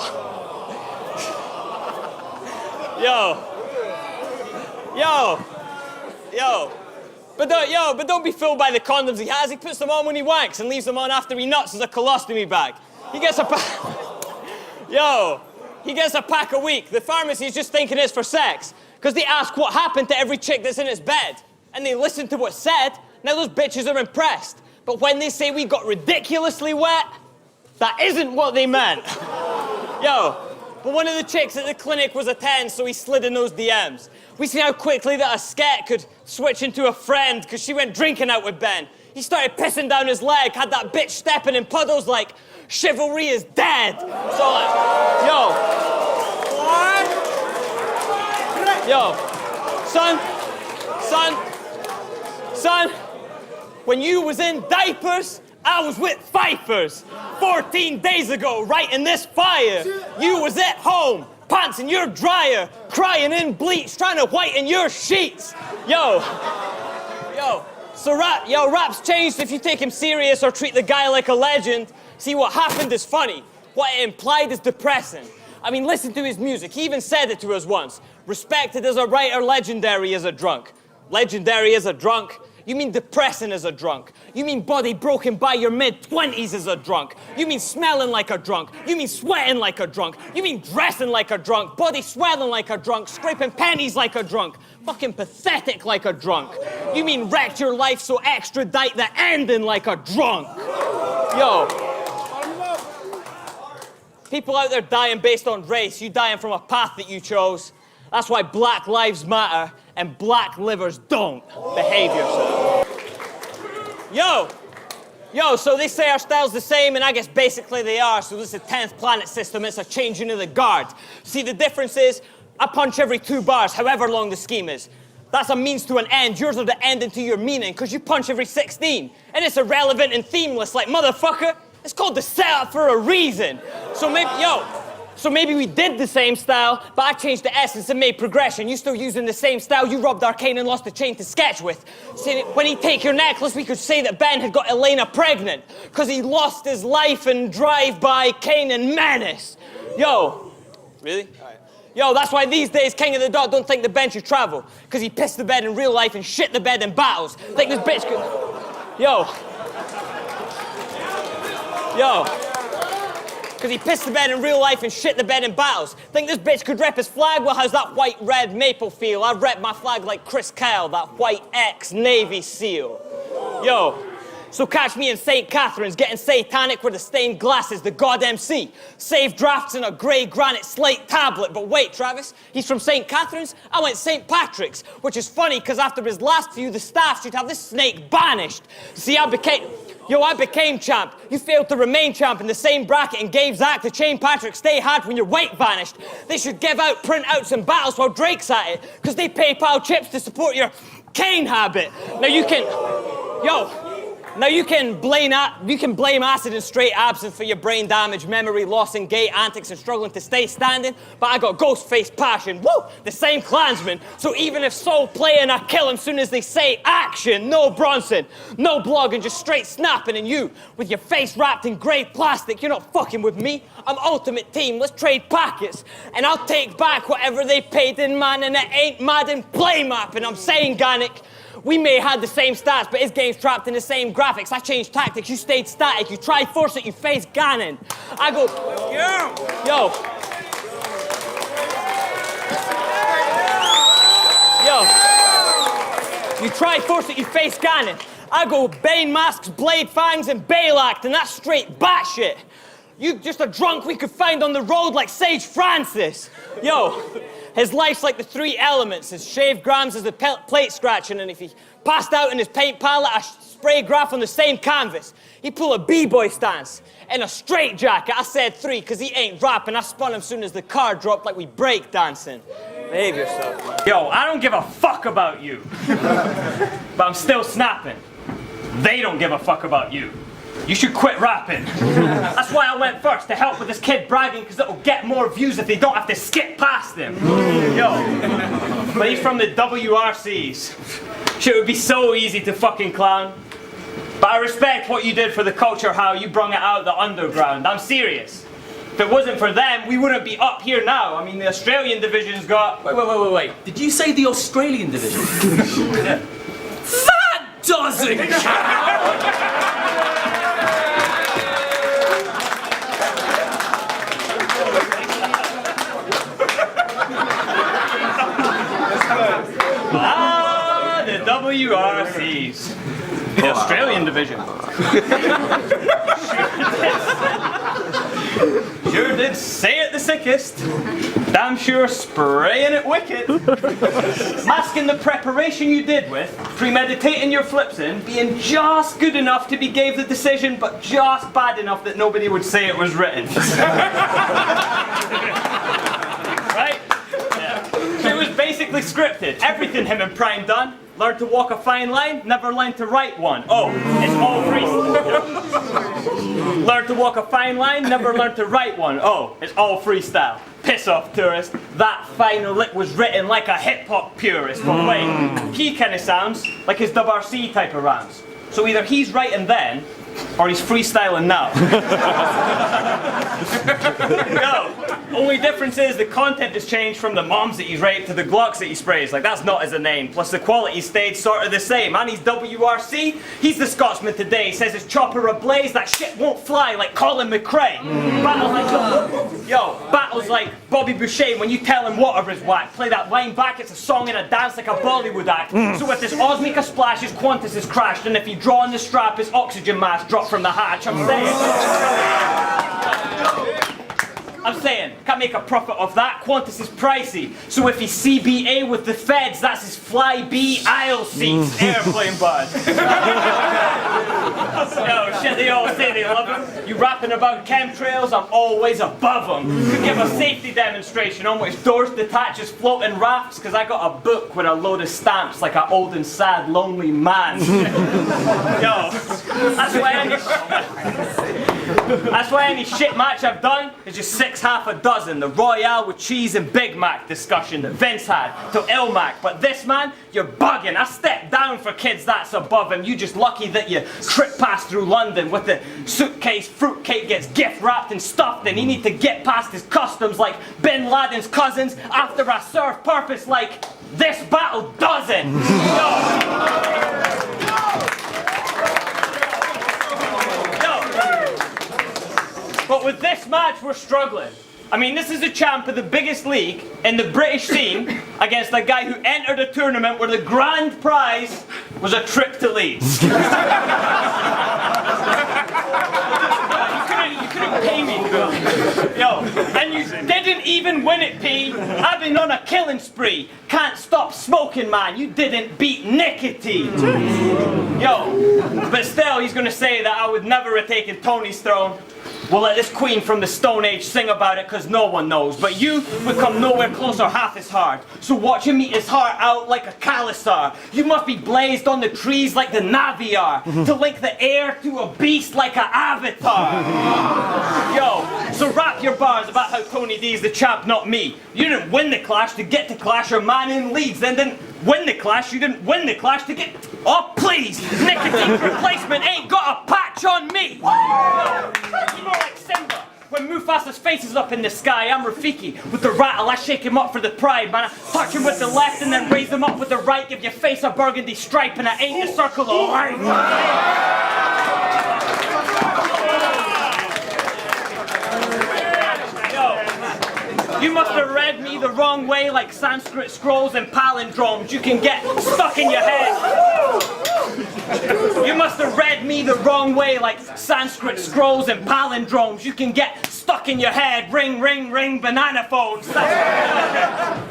But don't be fooled by the condoms he has. He puts them on when he wanks and leaves them on after he nuts as a colostomy bag. He gets a he gets a pack a week. The pharmacy is just thinking it's for sex. Because they ask what happened to every chick that's in his bed. And they listen to what's said. Now those bitches are impressed. But when they say we got ridiculously wet, that isn't what they meant. But one of the chicks at the clinic was a 10, so he slid in those DMs. We see how quickly that a sket could switch into a friend because she went drinking out with Ben. He started pissing down his leg, had that bitch stepping in puddles like, chivalry is dead. So like, son, when you was in diapers, I was with fifers. 14 days ago, right in this fire, you was at home, pants in your dryer, crying in bleach, trying to whiten your sheets. So rap's changed if you take him serious or treat the guy like a legend. See, what happened is funny. What it implied is depressing. I mean, listen to his music. He even said it to us once. Respected as a writer, legendary as a drunk. Legendary as a drunk? You mean depressing as a drunk. You mean body broken by your mid-20s as a drunk. You mean smelling like a drunk. You mean sweating like a drunk. You mean dressing like a drunk. Body swelling like a drunk. Scraping pennies like a drunk. Fucking pathetic like a drunk. You mean wrecked your life so extradite the ending like a drunk. People out there dying based on race. You dying from a path that you chose. That's why Black Lives Matter and black livers don't. Behave yourself. So they say our style's the same, and I guess basically they are. So this is the 10th planet system, it's a changing of the guard. See, the difference is, I punch every 2 bars, however long the scheme is. That's a means to an end. Yours are the end into your meaning, because you punch every 16. And it's irrelevant and themeless, like, motherfucker, it's called the setup for a reason. So maybe we did the same style, but I changed the essence and made progression. You still using the same style, you robbed Arcane and lost the chain to sketch with. See, when he'd take your necklace, we could say that Ben had got Elena pregnant, because he lost his life in drive-by Kane and Menace. Really? All right. That's why these days King of the Dot don't think the Ben should travel, because he pissed the bed in real life and shit the bed in battles. Think this bitch could... Because he pissed the bed in real life and shit the bed in battles. Think this bitch could rep his flag? Well, how's that white, red maple feel? I rep my flag like Chris Kyle, that white ex-Navy SEAL. So catch me in St. Catherine's, getting satanic with the stained glasses, the God MC. Save drafts in a grey granite slate tablet. But wait, Travis, he's from St. Catherine's? I went St. Patrick's, which is funny, because after his last few, the staff should have this snake banished. See, I became champ. You failed to remain champ in the same bracket and gave Zach the chain Patrick stay hard when your weight vanished. They should give out printouts and battles while Drake's at it, because they PayPal chips to support your cane habit. Now you can blame acid and straight absence for your brain damage, memory loss, and gay antics and struggling to stay standing, but I got ghost face passion. Woo! The same Klansman. So even if Soul playing, I kill him soon as they say action. No Bronson, no blogging, just straight snapping. And you, with your face wrapped in grey plastic, you're not fucking with me. I'm ultimate team, let's trade packets. And I'll take back whatever they paid in, man, and it ain't Madden play map. And I'm saying, Ganic, we may have the same stats, but his game's trapped in the same graphics. I changed tactics, you stayed static. You tried force it, you faced Ganon. I go, you tried force it, you faced Ganon. I go Bane masks, blade fangs, and Bailact, and that's straight batshit. You just a drunk we could find on the road like Sage Francis. His life's like the 3 elements. His shaved grams is the plate scratching, and if he passed out in his paint palette, I spray graph on the same canvas. He pull a b-boy stance in a straight jacket. I said 3 because he ain't rapping. I spun him soon as the car dropped like we break dancing. Behave yourself, man. I don't give a fuck about you. But I'm still snapping. They don't give a fuck about you. You should quit rapping. That's why I went first, to help with this kid bragging, because it'll get more views if they don't have to skip past him. But he's from the WRCs. Shit would be so easy to fucking clown. But I respect what you did for the culture, how you brung it out the underground. I'm serious. If it wasn't for them, we wouldn't be up here now. I mean, the Australian division's got... Wait. Did you say the Australian division? Yeah. That doesn't count! The WRCs. The Australian division. Sure did say it the sickest. Damn sure spraying it wicked. Masking the preparation you did with, premeditating your flips in, being just good enough to be gave the decision, but just bad enough that nobody would say it was written. Right? Yeah. It was basically scripted. Everything him and Prime done. Learned to walk a fine line, never learned to write one. Oh, it's all freestyle. Learned to walk a fine line, never learned to write one. Oh, it's all freestyle. Piss off, tourist. That final lick was written like a hip-hop purist. But wait, he kind of sounds like his WRC type of rhymes. So either he's writing then, or he's freestyling now. No, only difference is the content has changed from the moms that he's raped to the Glocks that he sprays. Like, that's not as a name. Plus the quality stayed sort of the same. And he's WRC, he's the Scotsman today. He says his chopper ablaze, that shit won't fly like Colin McRae. Battles like Bobby Boucher when you tell him water is whack. Play that line back, it's a song and a dance like a Bollywood act. So if this Osmica splashes, Qantas is crashed. And if you draw on the strap, his oxygen mask dropped from the hatch. I'm saying, can't make a profit off that. Qantas is pricey. So if he's CBA with the feds, that's his fly B aisle seats, airplane buzz. Yo, shit, they all say they love him. You rapping about chemtrails, I'm always above them. Could give a safety demonstration on which doors detach as floating rafts, because I got a book with a load of stamps like an old and sad, lonely man. Yo, that's why any shit match I've done is just 6 half a dozen. The Royale with cheese and Big Mac discussion that Vince had to Ilmac. But this man, you're bugging. I stepped down for kids that's above him. You just lucky that you trip past through London with the suitcase fruitcake gets gift wrapped and stuffed and he need to get past his customs like Bin Laden's cousins after I serve purpose like this battle doesn't. But with this match, we're struggling. I mean, this is a champ of the biggest league in the British scene against a guy who entered a tournament where the grand prize was a trip to Leeds. You couldn't pay me. Yo, and you didn't even win it, P. I've been on a killing spree. Can't stop smoking, man. You didn't beat nicotine. Yo, but still, he's gonna say that I would never have taken Tony's throne. We'll let this queen from the Stone Age sing about it because no one knows. But you would come nowhere close or half as hard. So watch him eat his heart out like a Khalasar. You must be blazed on the trees like the Navi are. To link the air to a beast like an avatar. Yo, so rap your bars about how Tony D's the champ, not me. You didn't win the clash to get to clash your man in Leeds. Then didn't win the clash, you didn't win the clash to get... Oh, please! Nicotine replacement ain't got a patch on me! You more like Simba. When Mufasa's face is up in the sky, I'm Rafiki. With the rattle, I shake him up for the pride, man. I touch him with the left and then raise him up with the right. Give your face a burgundy stripe and I ain't the circle of life. You must have read me the wrong way like Sanskrit scrolls and palindromes. You can get stuck in your head. You must have read me the wrong way like Sanskrit scrolls and palindromes. You can get stuck in your head. Ring, ring, ring, banana phones.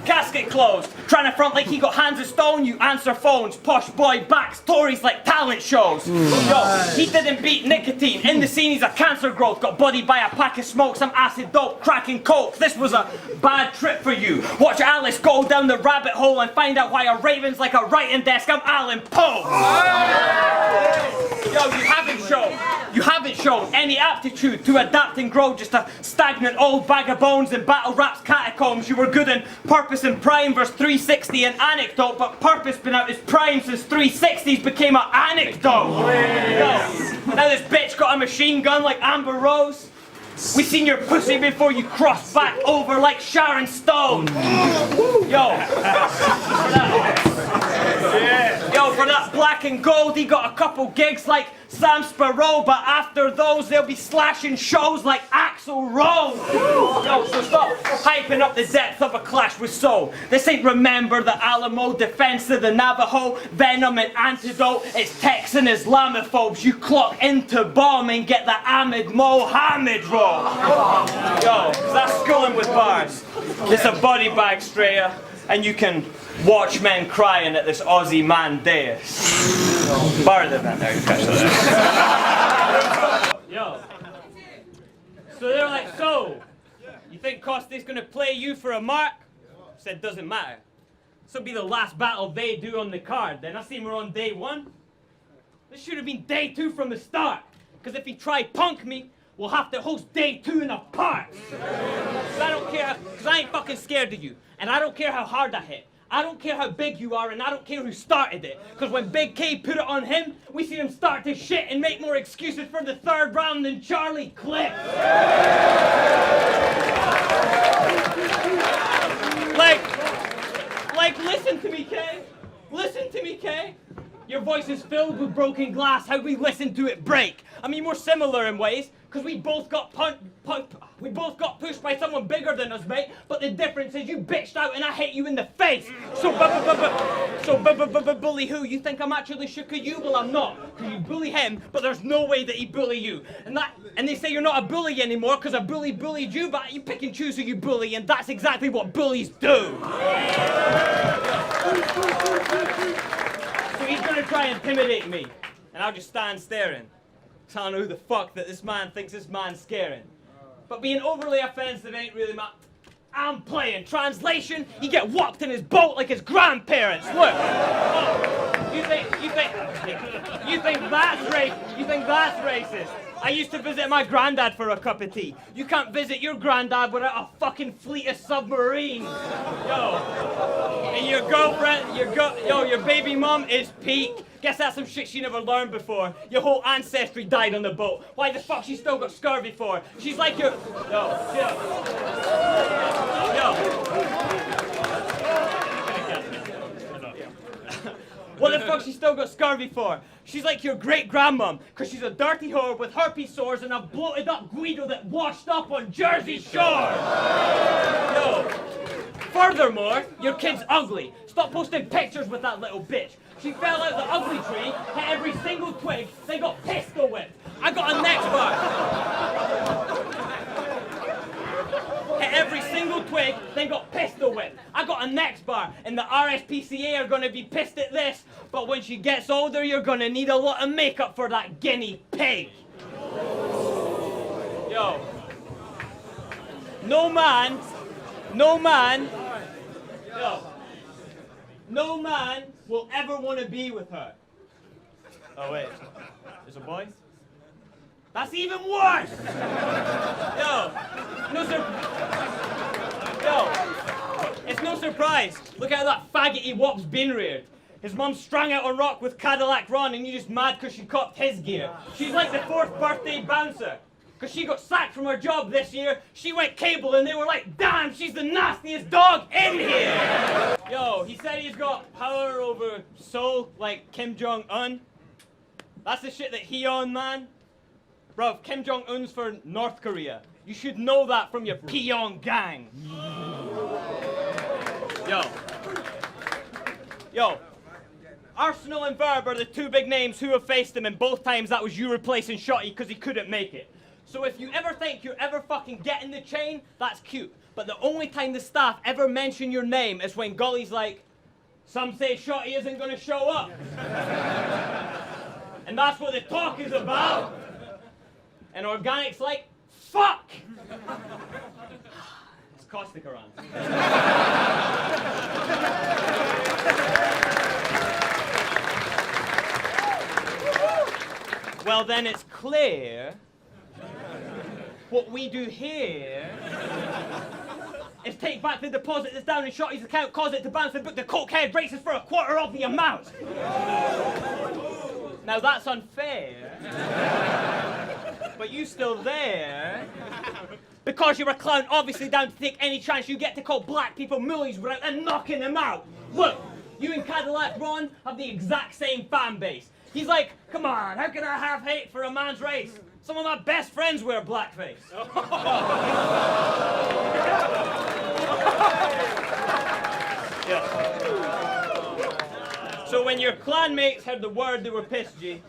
Casket closed. Trying to front like he got hands of stone. You answer phones. Posh boy backs stories like talent shows. Yo, he didn't beat nicotine. In the scene he's a cancer growth. Got bodied by a pack of smoke. Some acid dope, cracking coke. This was a bad trip for you. Watch Alice go down the rabbit hole and find out why a raven's like a writing desk. I'm Alan Poe. Yo, you haven't shown any aptitude to adapt and grow, just a stagnant old bag of bones in battle rap's catacombs. You were good in Purpose and Prime versus 360 and Anecdote, but Purpose been out his prime since 360s became an anecdote. Yo, now this bitch got a machine gun like Amber Rose. We seen your pussy before you crossed back over like Sharon Stone. For that black and gold, he got a couple gigs like Sam Sparrow, but after those, they'll be slashing shows like Axl Rose. Yo, so stop hyping up the depth of a clash with soul. This ain't Remember the Alamo, Defense of the Navajo, Venom and Antidote. It's Texan Islamophobes. You clock into bomb and get the Ahmed Mohammed roll. Yo, that's schooling with bars. It's a body bag strayer, and you can watch men crying at this Aussie man dais. Bar the event there, you catch that. Yo. So they're like, so, you think Costa's gonna play you for a mark? Said, doesn't matter. This will be the last battle they do on the card. Then I seen we're on day 1. This should have been day 2 from the start. Because if he tried punk me, we'll have to host day 2 in a park. Because I don't care, because I ain't fucking scared of you. And I don't care how hard I hit. I don't care how big you are, and I don't care who started it. Because when Big K put it on him, we seen him start to shit and make more excuses for the 3rd round than Charlie Cliff. Like, listen to me, Kay. Listen to me, Kay. Your voice is filled with broken glass. How we listen to it break. I mean, we're similar in ways, because we both got we both got pushed by someone bigger than us, mate. But the difference is you bitched out and I hit you in the face. So bully who? You think I'm actually shook at you? Well, I'm not. Because you bully him, but there's no way that he bully you. And they say you're not a bully anymore because a bully bullied you, but you pick and choose who you bully, and that's exactly what bullies do. So he's gonna try and intimidate me, and I'll just stand staring. I don't know who the fuck that this man thinks this man's scaring. But being overly offensive ain't really I'm playing. Translation, you get whopped in his boat like his grandparents. Look. Oh, you think that's racist? I used to visit my granddad for a cup of tea. You can't visit your granddad without a fucking fleet of submarines. Yo. And your girlfriend, your baby mom is peak. Guess that's some shit she never learned before. Your whole ancestry died on the boat. Why the fuck she still got scurvy for? She's like your... What the fuck she still got scurvy for? She's like your great-grandmom, because she's a dirty whore with herpes sores and a bloated-up Guido that washed up on Jersey Shore. Yo. Furthermore, your kid's ugly. Stop posting pictures with that little bitch. She fell out the ugly tree, hit every single twig, then got pistol whipped. I got a next bar. Hit every single twig, then got pistol whipped. I got a next bar, and the RSPCA are gonna be pissed at this, but when she gets older, you're gonna need a lot of makeup for that guinea pig. Yo. No man will ever want to be with her. Oh wait, there's a boy? That's even worse! It's no surprise. Look at how that faggoty wop's been reared. His mum strung out a rock with Cadillac Ron and you're just mad because she copped his gear. She's like the 4th birthday bouncer. Because she got sacked from her job this year, she went cable and they were like, damn, she's the nastiest dog in here! Yo, he said he's got power over Seoul like Kim Jong-un. That's the shit that he on, man. Bro, Kim Jong-un's for North Korea. You should know that from your Pyongyang. Yo. Arsenal and Verb are the 2 big names who have faced him, and both times that was you replacing Shotty because he couldn't make it. So if you ever think you're ever fucking getting the chain, that's cute. But the only time the staff ever mention your name is when Gully's like, some say Shotty isn't gonna show up. And that's what the talk is about. And Organic's like, fuck! It's caustic around. Well, then it's clear what we do here is take back the deposit that's down in Shotty's account, cause it to bounce, and book the cokehead races for a quarter of the amount. Now that's unfair, but you still there because you're a clown obviously down to take any chance you get to call black people mullies without them knocking them out. Look, you and Cadillac Ron have the exact same fan base. He's like, come on, how can I have hate for a man's race? Some of my best friends wear blackface. Yeah. So when your clanmates heard the word, they were pissed, G.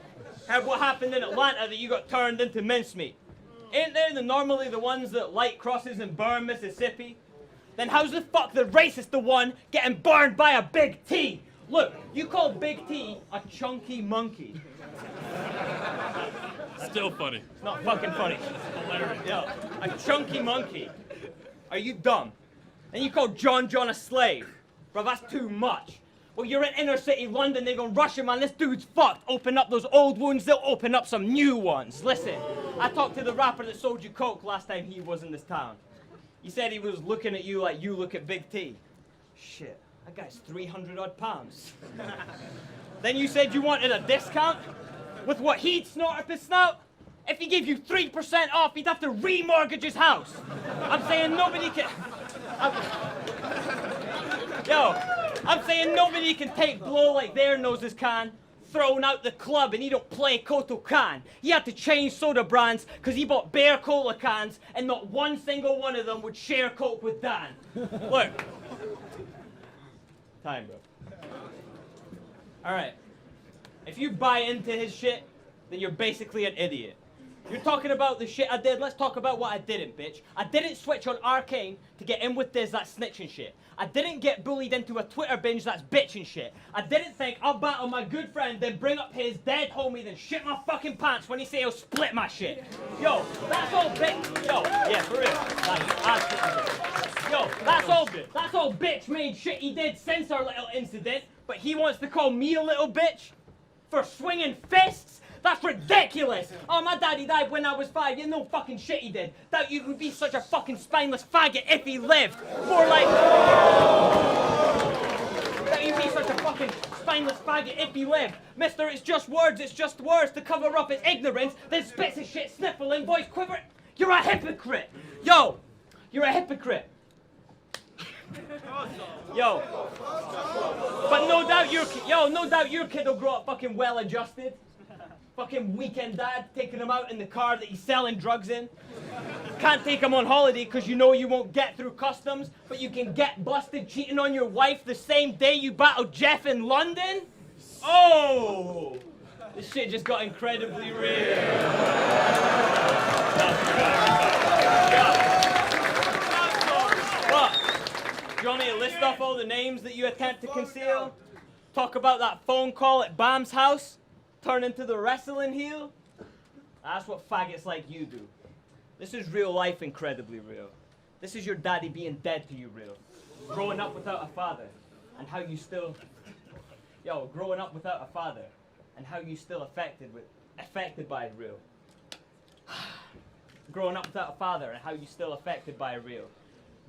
Heard what happened in Atlanta, that you got turned into mincemeat. Ain't they normally the ones that light crosses and burn Mississippi? Then how's the fuck the racist the one getting burned by a big T? Look, you call Big T a chunky monkey. Still funny. It's not fucking funny. Hilarious. Yeah, a chunky monkey. Are you dumb? And you call John a slave? Bro, that's too much. Well, you're in inner city London, they're gonna rush him, man. This dude's fucked. Open up those old wounds, they'll open up some new ones. Listen, I talked to the rapper that sold you coke last time he was in this town. He said he was looking at you like you look at Big T. Shit, that guy's 300 odd pounds. Then you said you wanted a discount? With what he'd snort up his snout? If he gave you 3% off, he'd have to remortgage his house. I'm saying nobody can... I'm saying nobody can take blow like their noses can. Thrown out the club and he don't play Koto Kan. He had to change soda brands because he bought bare cola cans and not one single one of them would share Coke with Dan. Look. Time, bro. Alright. If you buy into his shit, then you're basically an idiot. You're talking about the shit I did, let's talk about what I didn't, bitch. I didn't switch on Arcane to get in with this, that's snitching shit. I didn't get bullied into a Twitter binge, that's bitching shit. I didn't think I'll battle my good friend, then bring up his dead homie, then shit my fucking pants when he say he'll split my shit. Yo, that's all bitch. Yo, yeah, for real. Yo, that's all bitch made shit he did since our little incident, but he wants to call me a little bitch for swinging fists? That's ridiculous! Oh, my daddy died when I was 5. You know fucking shit he did. Doubt you would be such a fucking spineless faggot if he lived. More like... Doubt you'd be such a fucking spineless faggot if he lived. Mister, it's just words to cover up his ignorance, then spits his shit sniffling, voice quivering. You're a hypocrite! Yo! You're a hypocrite. Yo. But no doubt your kid will grow up fucking well adjusted. Fucking weekend dad taking him out in the car that he's selling drugs in. Can't take him on holiday because you know you won't get through customs, but you can get busted cheating on your wife the same day you battle Jeff in London? Oh! This shit just got incredibly real. What? Do you want me to list off all the names that you attempt to conceal? Talk about that phone call at Bam's house? Turn into the wrestling heel? That's what faggots like you do. This is real life incredibly real. This is your daddy being dead to you real. Growing up without a father and how you still... Yo, growing up without a father and how you still affected by it real. Growing up without a father and how you still affected by it real.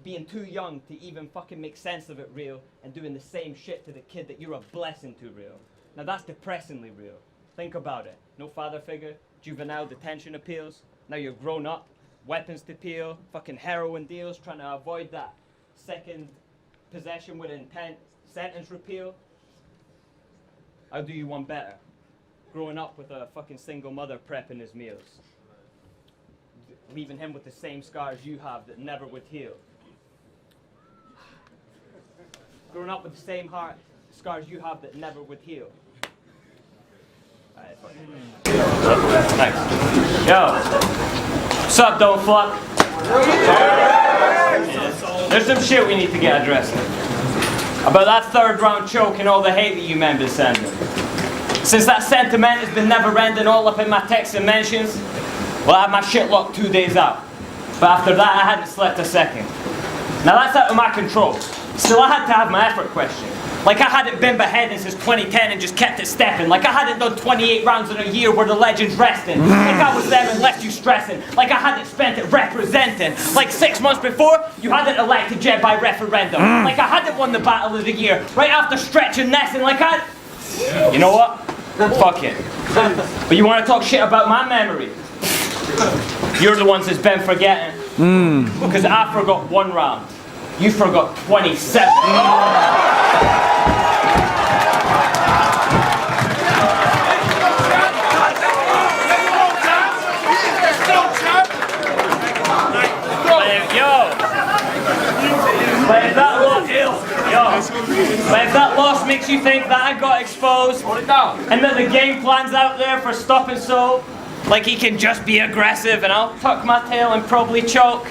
Being too young to even fucking make sense of it real and doing the same shit to the kid that you're a blessing to real. Now that's depressingly real. Think about it. No father figure, juvenile detention appeals. Now you're grown up, weapons to peel, fucking heroin deals, trying to avoid that second possession with intent, sentence repeal. How do you want better? Growing up with a fucking single mother prepping his meals. Leaving him with the same scars you have that never would heal. Growing up with the same heart, scars you have that never would heal. Thanks. Yo. What's up, Don't Flop? There's some shit we need to get addressed. About that third round choke and all the hate that you men been sending. Since that sentiment has been never ending all up in my texts and mentions, well, I had my shit locked 2 days out. But after that, I hadn't slept a second. Now that's out of my control. Still, I had to have my effort questioned. Like I hadn't been beheading since 2010 and just kept it stepping. Like I hadn't done 28 rounds in a year where the legend's resting. Like I was there and left you stressing. Like I hadn't spent it representing. Like 6 months before, you hadn't elected Jed by referendum. Like I hadn't won the battle of the year right after stretching Nesson. Like you know what? Fuck it. But you want to talk shit about my memory? You're the ones that's been forgetting. Because I forgot 1 round. You forgot 27. But if that loss makes you think that I got exposed and that the game plan's out there for stopping so, like he can just be aggressive and I'll tuck my tail and probably choke.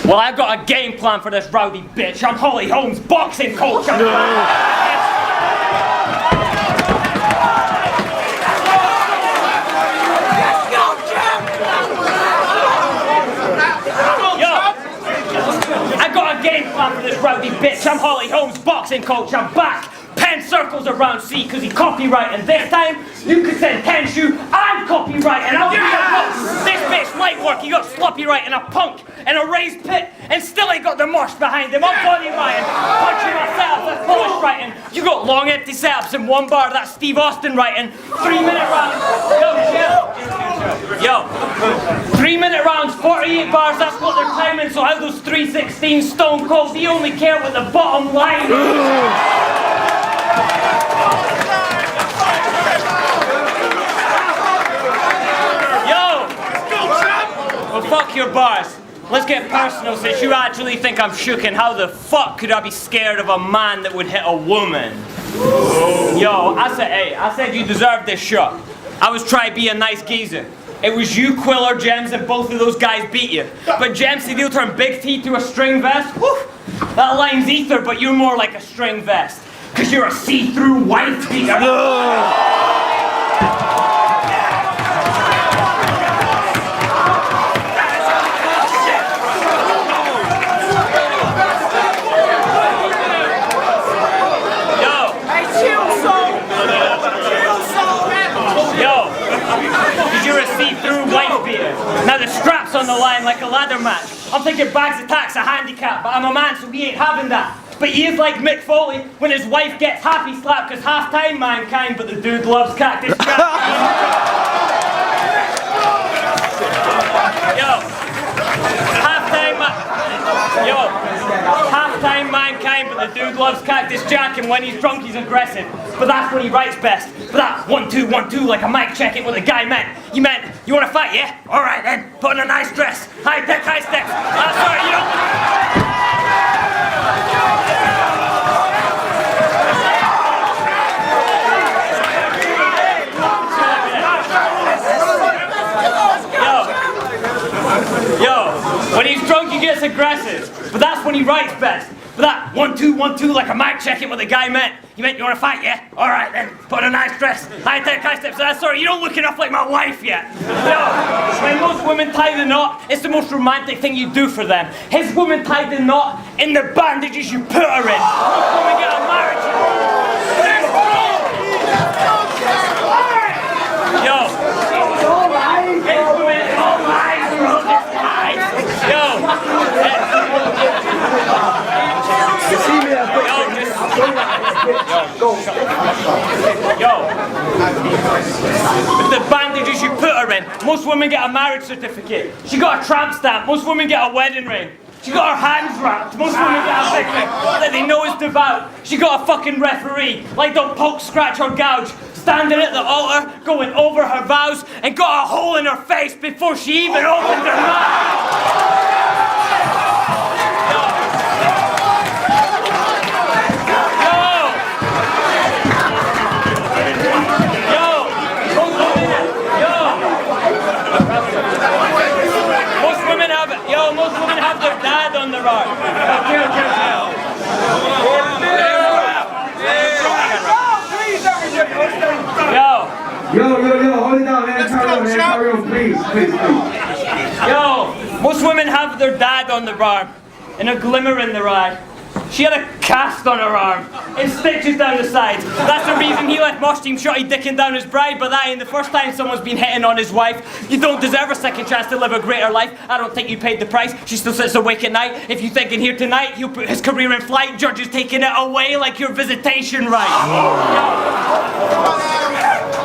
Well, I've got a game plan for this rowdy bitch. I'm Holly Holmes' boxing coach. Game plan for this rowdy bitch. I'm Holly Holmes, boxing coach. I'm back. Pen circles around C because he copyrighting. This time, you could send Tenshu. I'm copyrighting. I'll be a punk. This bitch light work. He got sloppy writing a punk and a raised pit and still ain't got the mosh behind him. I'm body writing. Punching myself. That's Polish writing. You got long empty setups in 1 bar. That's Steve Austin writing. 3-minute rounds. Yo, 3-minute rounds, 48 bars, that's what they're timing, so how those 316 stone cold, they only care what the bottom line is. Yo! Well, fuck your bars. Let's get personal since you actually think I'm shook, and how the fuck could I be scared of a man that would hit a woman? Yo, I said you deserved this shot. I was trying to be a nice geezer. It was you, Quiller, Gems, and both of those guys beat you. But Gems said he'll turn Big T to a string vest. Whew, that line's ether, but you're more like a string vest. Cause you're a see-through white beater. Now the strap's on the line like a ladder match. I'm thinking bags attack's a handicap, but I'm a man, so we ain't having that. But he is like Mick Foley when his wife gets happy slapped, cause half-time mankind, but the dude loves Cactus Jack. Half-time mankind, but the dude loves Cactus Jack, and when he's drunk he's aggressive. But that's when he writes best. But that 1 2 1 2 like a mic check it what the guy meant. You meant, you wanna fight, yeah? Alright then, put on a nice dress. High tech, high steps. Sorry, you don't... Yo, when he's drunk he gets aggressive, but that's when he writes best. But that 1 2 1 2 like a mic checking what the guy meant. You meant you want to fight, yeah? Alright then, put on a nice dress. High tech, high steps. Sorry, you don't look enough like my wife yet. Yo, when most women tie the knot, it's the most romantic thing you do for them. His woman tied the knot in the bandages you put her in. Most women get a marriage. Yo, his woman, all lies, bro, this lies. Yo, with the bandages you put her in, most women get a marriage certificate. She got a tramp stamp. Most women get a wedding ring. She got her hands wrapped. Most women get a picture that they know is devout. She got a fucking referee, like don't poke, scratch or gouge. Standing at the altar, going over her vows, and got a hole in her face before she even opened her mouth. Most women have their dad on the rock. Yo, hold it down, man. Carry on, please. Yo, most women have their dad on the bar, and a glimmer in their eye. She had a cast on her arm and stitches down the sides. That's the reason he left Mosh Team shotty dicking down his bride. But that ain't the first time someone's been hitting on his wife. You don't deserve a second chance to live a greater life. I don't think you paid the price. She still sits awake at night. If you think in here tonight, he'll put his career in flight. Judges taking it away like your visitation right.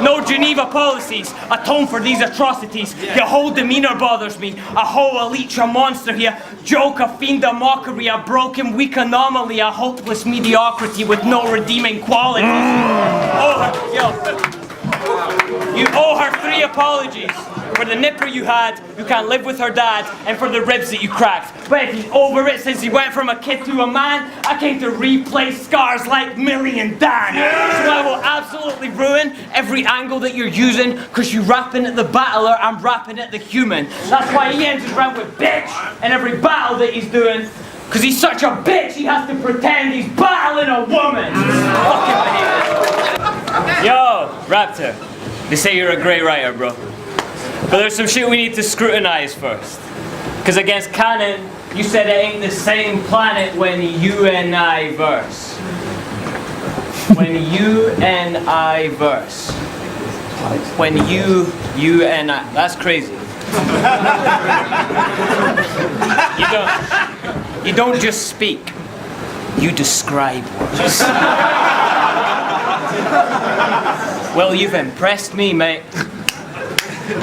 No Geneva policies atone for these atrocities. Your whole demeanor bothers me. A whole elite, a monster here. Joke, a fiend, a mockery, a broken, weak anomaly, a hopeless mediocrity with no redeeming qualities. You owe her 3 apologies. For the nipper you had, who can't live with her dad, and for the ribs that you cracked. But if he's over it since he went from a kid to a man, I came to replace scars like Millie and Dan. So I will absolutely ruin every angle that you're using, because you're rapping at the battler, I'm rapping at the human. That's why he ends his round with bitch in every battle that he's doing. Because he's such a bitch, he has to pretend he's battling a woman. Fucking behavior. Yo, Raptor. They say you're a great writer, bro. But there's some shit we need to scrutinize first. Because against canon, you said it ain't the same planet when you and I verse. When you and I verse. When you and I. That's crazy. You don't just speak. You describe words. Well, you've impressed me, mate.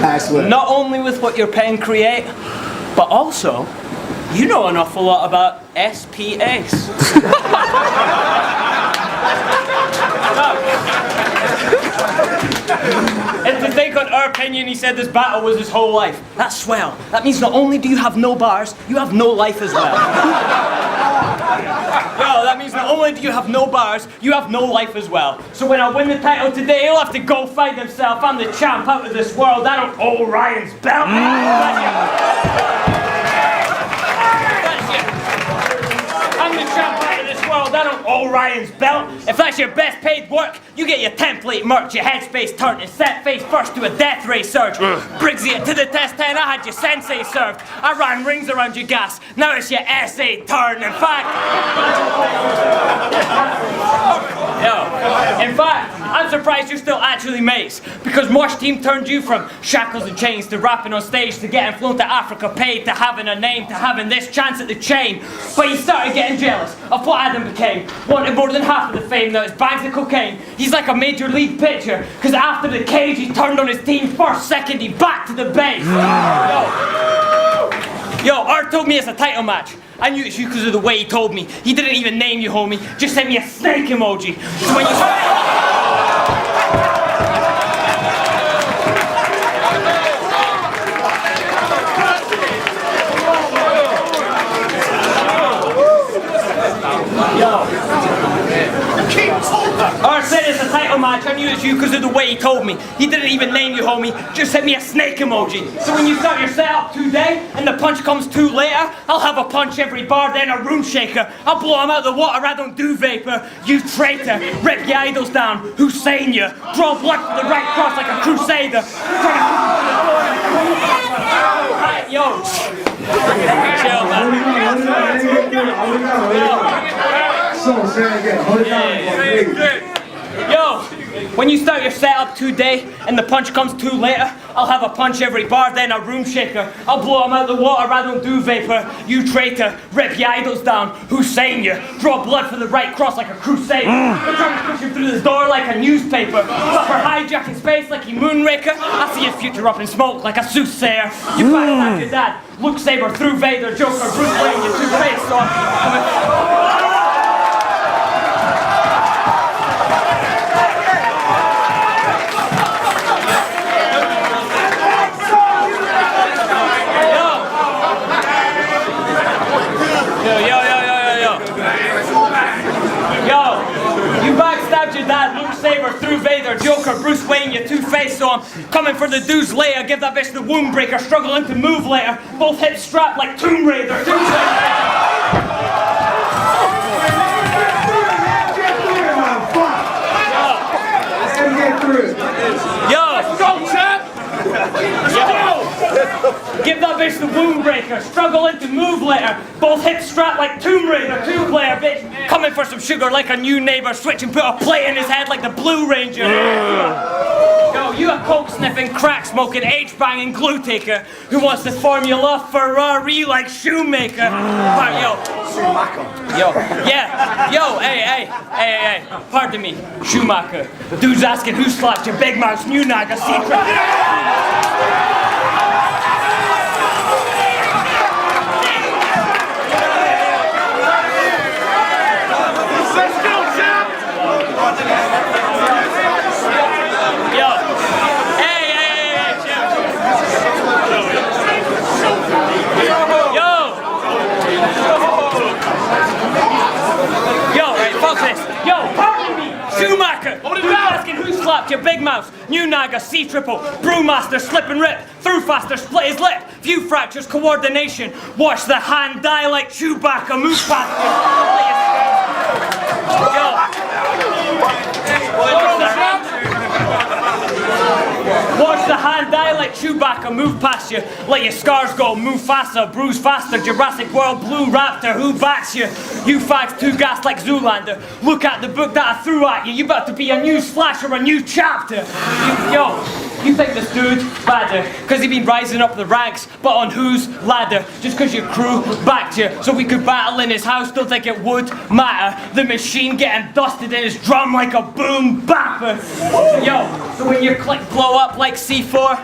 Excellent. Not only with what your pen create, but also, you know an awful lot about SPAs. And to think on our opinion, he said this battle was his whole life. That's swell. That means not only do you have no bars, you have no life as well. Yo, that means not only do you have no bars, you have no life as well. So when I win the title today, he'll have to go fight himself. I'm the champ out of this world. I don't owe Ryan's belt. I'm the champ out of this world. I don't owe Ryan's belt. If that's your best paid work, you get your template merch, your headspace turned and set face first to a death ray surge. Briggsy it to the test 10, I had your sensei served. I ran rings around your gas, now it's your essay turn. In fact, I'm surprised you're still actually mates, because Mosh Team turned you from shackles and chains to rapping on stage to getting flown to Africa paid to having a name to having this chance at the chain. But he started getting jealous of what Adam became, wanted more than half of the fame, now it's bags of cocaine. He's like a major league pitcher, because after the cage he turned on his team first, second he back to the base. Yo, Art told me it's a title match. I knew it's you because of the way he told me. He didn't even name you, homie. Just sent me a snake emoji. So when you Art said it's a title match. I knew it was you because of the way he told me. He didn't even name you, homie. Just sent me a snake emoji. So when you start your setup today and the punch comes too later, I'll have a punch every bar, then a room shaker. I'll blow him out the water. I don't do vapor. You traitor. Rip your idols down. Who's saying you? Draw blood for the right cross like a crusader. Right, yo. Chill, man. Yo, when you start your setup today and the punch comes too later, I'll have a punch every bar, then a room shaker. I'll blow him out the water, I don't do vapor. You traitor, rip your idols down. Who's saying you? Draw blood for the right cross like a crusader. I'm trying to push him through this door like a newspaper. Suffer hijacking space like a moonraker. I see your future up in smoke like a soothsayer. You backstab your dad, Luke Saber through Vader, Joker, Bruce Wayne, your two-faced on. Dad, Luke Saber, through Vader, Joker, Bruce Wayne, you two-faced on. Coming for the dude's layer, give that bitch the wound breaker, struggling to move later. Both hips strapped like Tomb Raider. Yo! Let's go, champ! Let's go! Give that bitch the wound breaker. Struggle into move later. Both hips strapped like Tomb Raider. Two-player bitch. Coming for some sugar like a new neighbor. Switch and put a plate in his head like the Blue Ranger. Yo, you a coke-sniffing, crack-smoking, H-banging glue taker who wants to Formula Ferrari like Shoemaker. Yo, hey, pardon me, Schumacher. Dude's asking who slapped your big mouth, new naga secret. Schumacher! Who's asking who slapped your big mouth? New naga, C-triple, brewmaster, slip and rip, through faster, split his lip, few fractures, coordination, watch the hand die like Chewbacca, move faster. Watch the hand die like Chewbacca, move past you, let your scars go, move faster, bruise faster, Jurassic World, Blue Raptor, who backs you? You fags too gassed like Zoolander, look at the book that I threw at you, you about to be a new slash or a new chapter. You think this dude's badder, cause he been rising up the ranks, but on whose ladder? Just cause your crew backed you, so we could battle in his house, don't think it would matter. The machine getting dusted in his drum like a boom bapper. So when your click blow up like C4,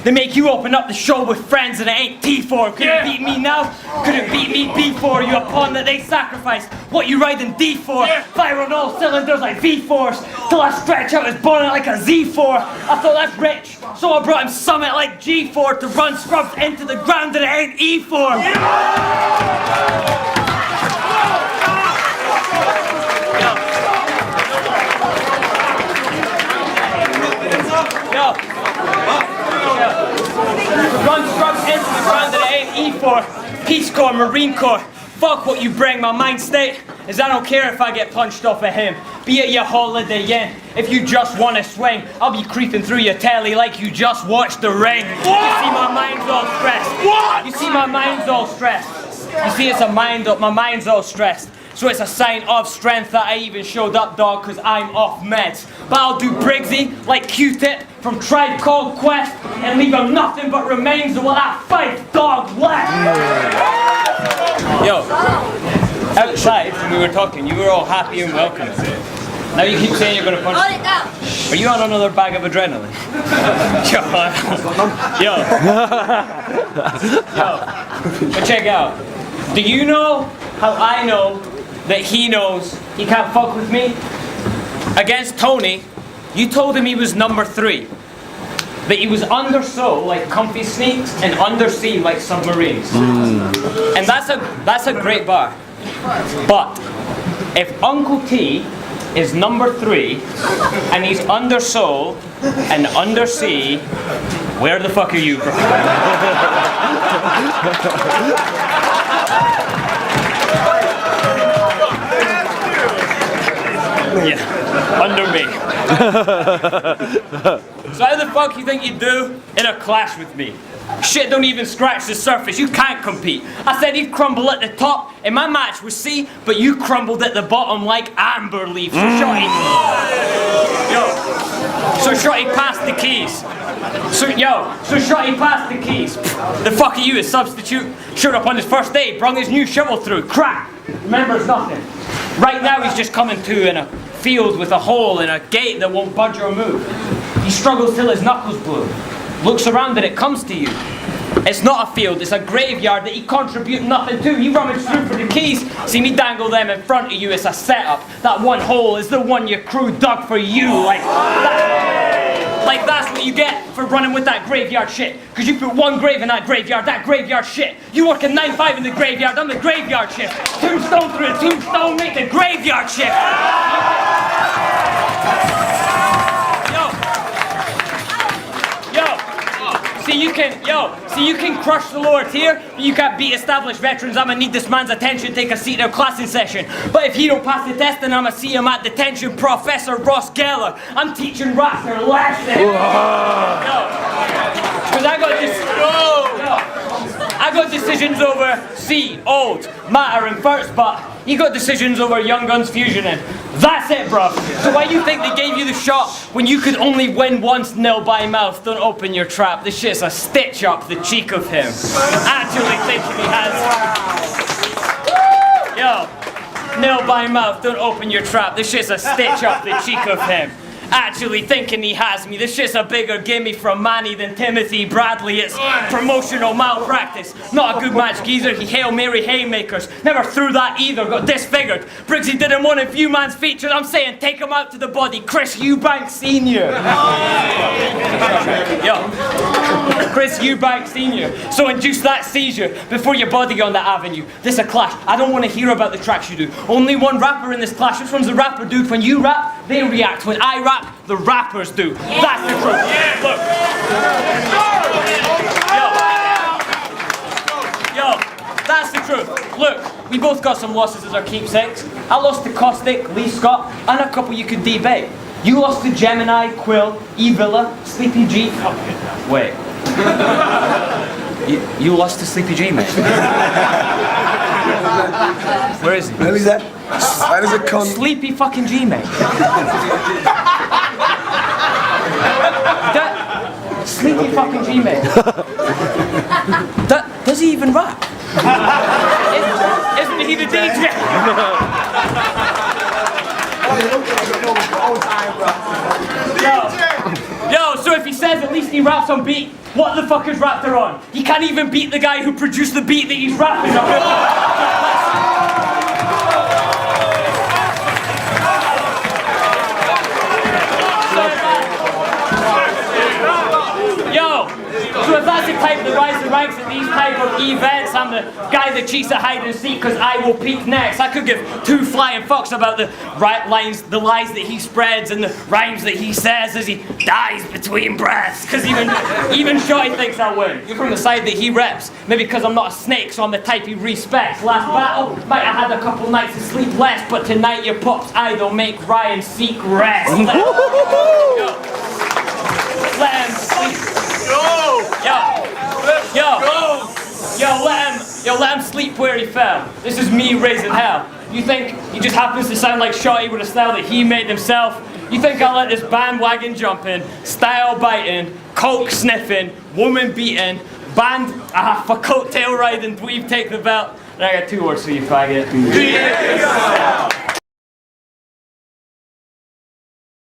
they make you open up the show with friends and it ain't T4. Could it beat me now? Could it beat me before? You a pawn that they sacrificed. What you riding D4? Fire on all cylinders like V-Force. Till I stretch out his bonnet like a Z4. I thought that's rich, so I brought him Summit like G4 to run scrubs into the ground and it ain't E4. Run scrubs into the ground that it ain't E4. Peace Corps, Marine Corps. Fuck what you bring, my mind state is I don't care if I get punched off of him. Be it your Holiday Inn. If you just wanna swing, I'll be creeping through your telly like you just watched The Ring. What? You see my mind's all stressed. What? You see my mind's all stressed. You see it's a mind up, my mind's all stressed. So it's a sign of strength that I even showed up, dog, cause I'm off meds. But I'll do Briggsy like Q-Tip from Tribe Called Quest and leave him nothing but remains of what that 5 dog left. Yo, outside when we were talking, you were all happy and welcome. Now you keep saying you're gonna punch me. Are you on another bag of adrenaline? Yo, but check out. Do you know how I know that he knows he can't fuck with me? Against Tony, you told him he was number 3. That he was undersole like comfy sneaks and undersea like submarines. And that's a great bar. But if Uncle T is number 3 and he's undersole and undersea, where the fuck are you, bro? Yeah, under me. So how the fuck you think you do in a clash with me? Shit don't even scratch the surface, you can't compete. I said he'd crumble at the top in my match with C, but you crumbled at the bottom like amber leaf. So Shorty passed the keys. So Shorty passed the keys. The fuck are you, a substitute? Showed up on his first day, brung his new shovel through. Crack! Remembers nothing. Right now he's just coming to in a field with a hole and a gate that won't budge or move. He struggles till his knuckles blue. Looks around and it comes to you. It's not a field, it's a graveyard that he contribute nothing to. You rummage through for the keys, see me dangle them in front of you. It's a setup. That one hole is the one your crew dug for you. Like that's what you get for running with that graveyard shit. Cause you put one grave in that graveyard shit. You work a 9-5 in the graveyard, I'm the graveyard shift. Tombstone through a tombstone, make the graveyard shift. See you can crush the lower tier, but you can't beat established veterans. I'ma need this man's attention, take a seat in a classing session. But if he don't pass the test, then I'ma see him at detention. Professor Ross Geller, I'm teaching Raptor lessons. Cause I got this. I got decisions over C, old, matter and first, but you got decisions over Young Guns Fusion and that's it, bruv. So why you think they gave you the shot when you could only win once nil by mouth? Don't open your trap. This shit's a stitch up the cheek of him. Actually thinking he has... Yo, nil by mouth, don't open your trap. This shit's a stitch up the cheek of him. Actually thinking he has me. This shit's a bigger gimme from Manny than Timothy Bradley. It's promotional malpractice. Not a good match geezer. He Hail Mary haymakers. Never threw that either. Got disfigured. Briggsy did him one in few man's features. I'm saying take him out to the body. Chris Eubank Sr. Yo. Chris Eubank Sr. So induce that seizure before your body on that avenue. This a clash. I don't want to hear about the tracks you do. Only one rapper in this clash. Which one's the rapper, dude? When you rap, they react. When I rap, the rappers do. That's the truth. Look. Yo, that's the truth. Look, we both got some losses as our keepsakes. I lost to Caustic, Lee Scott, and a couple you could debate. You lost to Gemini, Quill, E Villa, Sleepy G. Oh, wait. You lost to Sleepy G, mate. Where is he? Where is that? Where does it come? Sleepy fucking G, mate. Sleepy fucking G, mate. Does he even rap? Isn't he the DJ? Yo, so if he says at least he raps on beat, what the fuck is Raptor on? He can't even beat the guy who produced the beat that he's rapping on. So if that's the type that rise the ranks at these type of events, I'm the guy that cheats at hide and seek because I will peak next. I could give two flying fucks about the right lines, the lies that he spreads and the rhymes that he says as he dies between breaths. Because even Shotty thinks I win. You're from the side that he reps. Maybe because I'm not a snake, so I'm the type he respects. Last battle, might have had a couple nights of sleep less, but tonight your pop's idol make Ryan seek rest. Let him sleep. Yo, let him sleep where he fell. This is me raising hell. You think he just happens to sound like Shotty with a style that he made himself? You think I'll let this bandwagon jumping, style biting, coke sniffing, woman beating, band for coattail riding, dweeb take the belt? And I got two words for you, faggot.